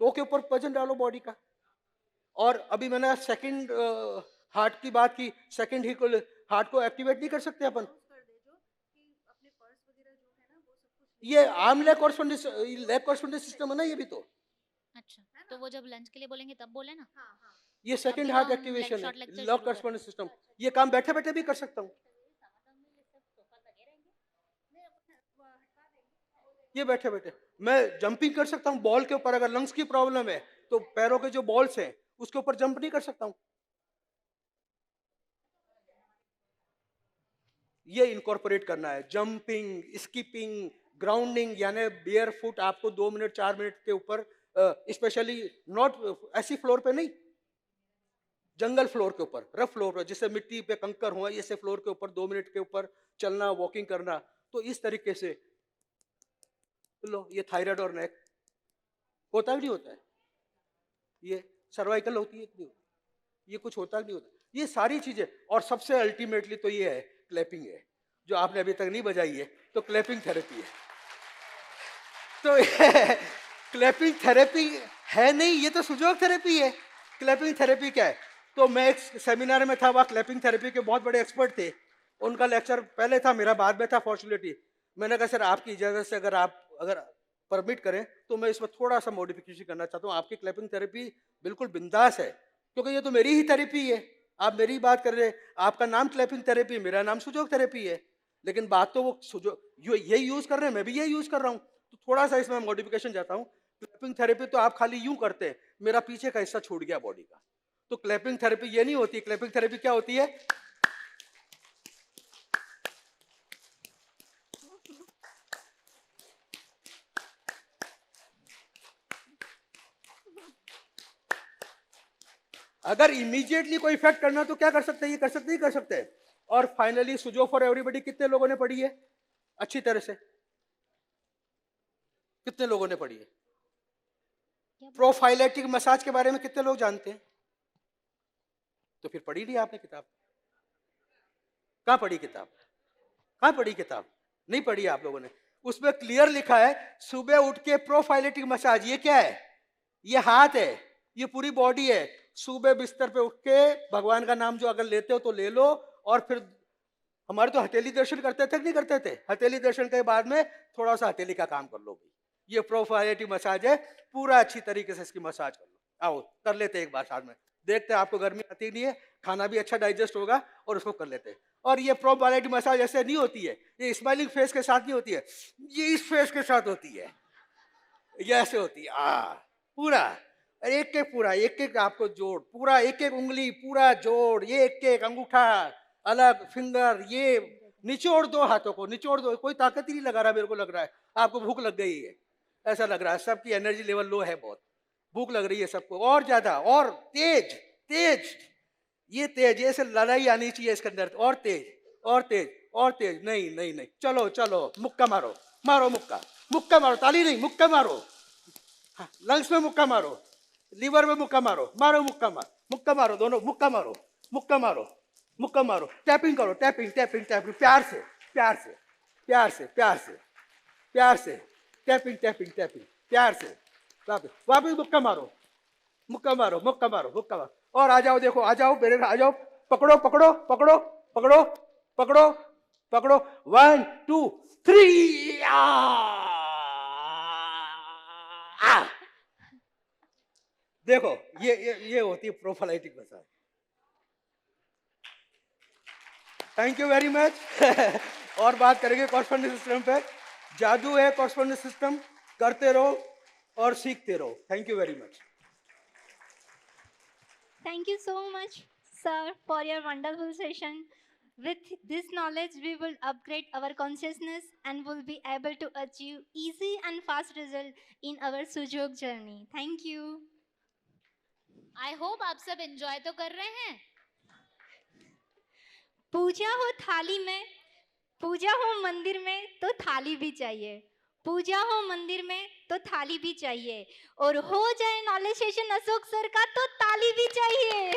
S2: टो के ऊपर वजन डालो बॉडी का। और अभी मैंने सेकंड हार्ट की बात की, सेकंड ही हार्ट को एक्टिवेट नहीं कर सकते अपन। ये आर्म लेग कॉर्सपोंडेंस सिस्टम है ना ये भी तो।
S1: अच्छा, तो वो जब लंच के लिए बोलेंगे तब बोले ना।
S2: ये सेकंड
S1: अभी
S2: हार्ट
S1: तो हम
S2: एक्टिवेशन
S1: short
S2: है,
S1: lecture
S2: लेग
S1: शुरू कर
S2: कॉर्सपोंडेंस सिस्टम। ये काम बैठे बैठे भी कर सकता हूँ, ये बैठे बैठे मैं जंपिंग कर सकता हूँ बॉल के ऊपर। अगर लंग्स की प्रॉब्लम है तो पैरों के जो बॉल्स हैं उसके ऊपर जंप नहीं कर सकता हूँ। ये इनकॉर्पोरेट करना है, जंपिंग, स्कीपिंग, ग्राउंडिंग, यानी बेयर फुट आपको 2 मिनट 4 मिनट के ऊपर, स्पेशली नॉट ऐसी फ्लोर पे नहीं, जंगल फ्लोर के ऊपर, रफ फ्लोर पर, जिससे मिट्टी पे कंकर हुआ, ऐसे फ्लोर के ऊपर 2 मिनट के ऊपर चलना, वॉकिंग करना। तो इस तरीके से लो, ये थायराइड और नेक होता भी नहीं होता है, ये सर्वाइकल होती है नहीं होती, ये कुछ होता नहीं होता, ये सारी चीजें। और सबसे अल्टीमेटली तो ये है, क्लैपिंग है, जो आपने अभी तक नहीं बजाई है, तो क्लैपिंग थेरेपी है। तो क्लैपिंग थेरेपी है नहीं, ये तो सुजोग थेरेपी है। क्लैपिंग थेरेपी क्या है? तो मैं एक सेमिनार में था, वहाँ क्लैपिंग थेरेपी के बहुत बड़े एक्सपर्ट थे, उनका लेक्चर पहले था, मेरा बाद में था फॉर्चुनेटली। मैंने कहा सर आपकी इजाज़त से अगर परमिट करें तो मैं इसमें थोड़ा सा मॉडिफिकेशन करना चाहता हूँ। आपकी क्लैपिंग थेरेपी बिल्कुल बिंदास है, क्योंकि ये तो मेरी ही थेरेपी है, आप मेरी बात कर रहे हैं, आपका नाम क्लैपिंग थेरेपी, मेरा नाम सुजोग थेरेपी है, लेकिन बात तो वो यही यूज कर रहे हैं, मैं भी यही यूज कर रहा हूँ। तो थोड़ा सा इसमें मॉडिफिकेशन जाता हूँ। क्लैपिंग थेरेपी तो आप खाली यूं करते हैं, मेरा पीछे का हिस्सा छूट गया बॉडी का। तो क्लैपिंग थेरेपी ये नहीं होती। क्लैपिंग थेरेपी क्या होती है? अगर इमीडिएटली कोई इफेक्ट करना तो क्या कर सकते हैं, ये कर सकते ही कर सकते हैं। और फाइनली सुजो फॉर एवरीबॉडी कितने लोगों ने पढ़ी है अच्छी तरह से? कितने लोगों ने पढ़ी है? प्रोफाइलेटिक मसाज के बारे में कितने लोग जानते हैं? तो फिर पढ़ी नहीं आपने किताब? कहाँ पढ़ी किताब? कहाँ पढ़ी किताब? नहीं पढ़ी आप लोगों ने। उसमें क्लियर लिखा है सुबह उठ के प्रोफाइलेटिक मसाज। ये क्या है? ये हाथ है, ये पूरी बॉडी है। सुबह बिस्तर पे उठ के भगवान का नाम जो अगर लेते हो तो ले लो, और फिर हमारे तो हथेली दर्शन करते थे कि नहीं करते थे? हथेली दर्शन के बाद में थोड़ा सा हथेली का काम कर लो। ये प्रोफाइलेटिक मसाज है, पूरा अच्छी तरीके से इसकी मसाज कर लो। आओ कर लेते एक बार साथ में, देखते हैं आपको गर्मी आती नहीं है, खाना भी अच्छा डाइजेस्ट होगा, और उसको कर लेते हैं। और ये प्रोफाइलेटिक मसाज ऐसे नहीं होती है, ये स्माइलिंग फेस के साथ नहीं होती है, ये इस फेस के साथ होती है, ये ऐसे होती है। पूरा एक एक, पूरा एक एक आपको जोड़, पूरा एक एक उंगली पूरा जोड़, ये एक एक अंगूठा अलग, फिंगर, ये निचोड़ दो, हाथों को निचोड़ दो। कोई ताकत ही नहीं लगा रहा, मेरे को लग रहा है आपको भूख लग गई है, ऐसा लग रहा है। सबकी एनर्जी लेवल लो है, बहुत भूख लग रही है सबको, और ज्यादा, और तेज तेज, ये तेज, ये से लड़ाई आनी चाहिए इसके अंदर, और तेज और तेज और तेज। नहीं नहीं नहीं, चलो चलो, मुक्का मारो, मारो मुक्का, मुक्का मारो, ताली नहीं, मुक्का मारो। हाँ, लंग्स में मुक्का मारो, लीवर में मुक्का मारो, मारो मुक्का, मुक्का मारो, दोनों मुक्का मारो, मुक्का मारो, मुक्का मारो, टैपिंग करो, टैपिंग टैपिंग टैपिंग, प्यार से प्यार से प्यार से प्यार से प्यार से, टैपिंग टैपिंग टैपिंग, प्यार से, वापिस वापिस मुक्का मारो, मुक्का मारो, मुक्का मारो, मुक्का मारो। और आ जाओ, देखो आ जाओ मेरे, आ जाओ, पकड़ो पकड़ो पकड़ो पकड़ो पकड़ो पकड़ो, 1 2 3। देखो ये होती है prophylactic massage. Thank you very much. और बात करेंगे कॉर्सपोंडेंस सिस्टम पे। जादू है कॉर्सपोंडेंस सिस्टम, करते रहो और सीखते रहो। Thank you very much.
S3: Thank you so much, sir, for your wonderful session. With this knowledge, we will upgrade our consciousness and will be able to achieve easy and fast result in our Sujok journey. Thank you.
S1: I hope आप सब enjoy तो कर रहे हैं।
S3: पूजा हो थाली में, पूजा हो मंदिर में तो थाली भी चाहिए, पूजा हो मंदिर में तो थाली भी चाहिए, और हो जाए नॉलेज सेशन अशोक सर का तो ताली भी चाहिए।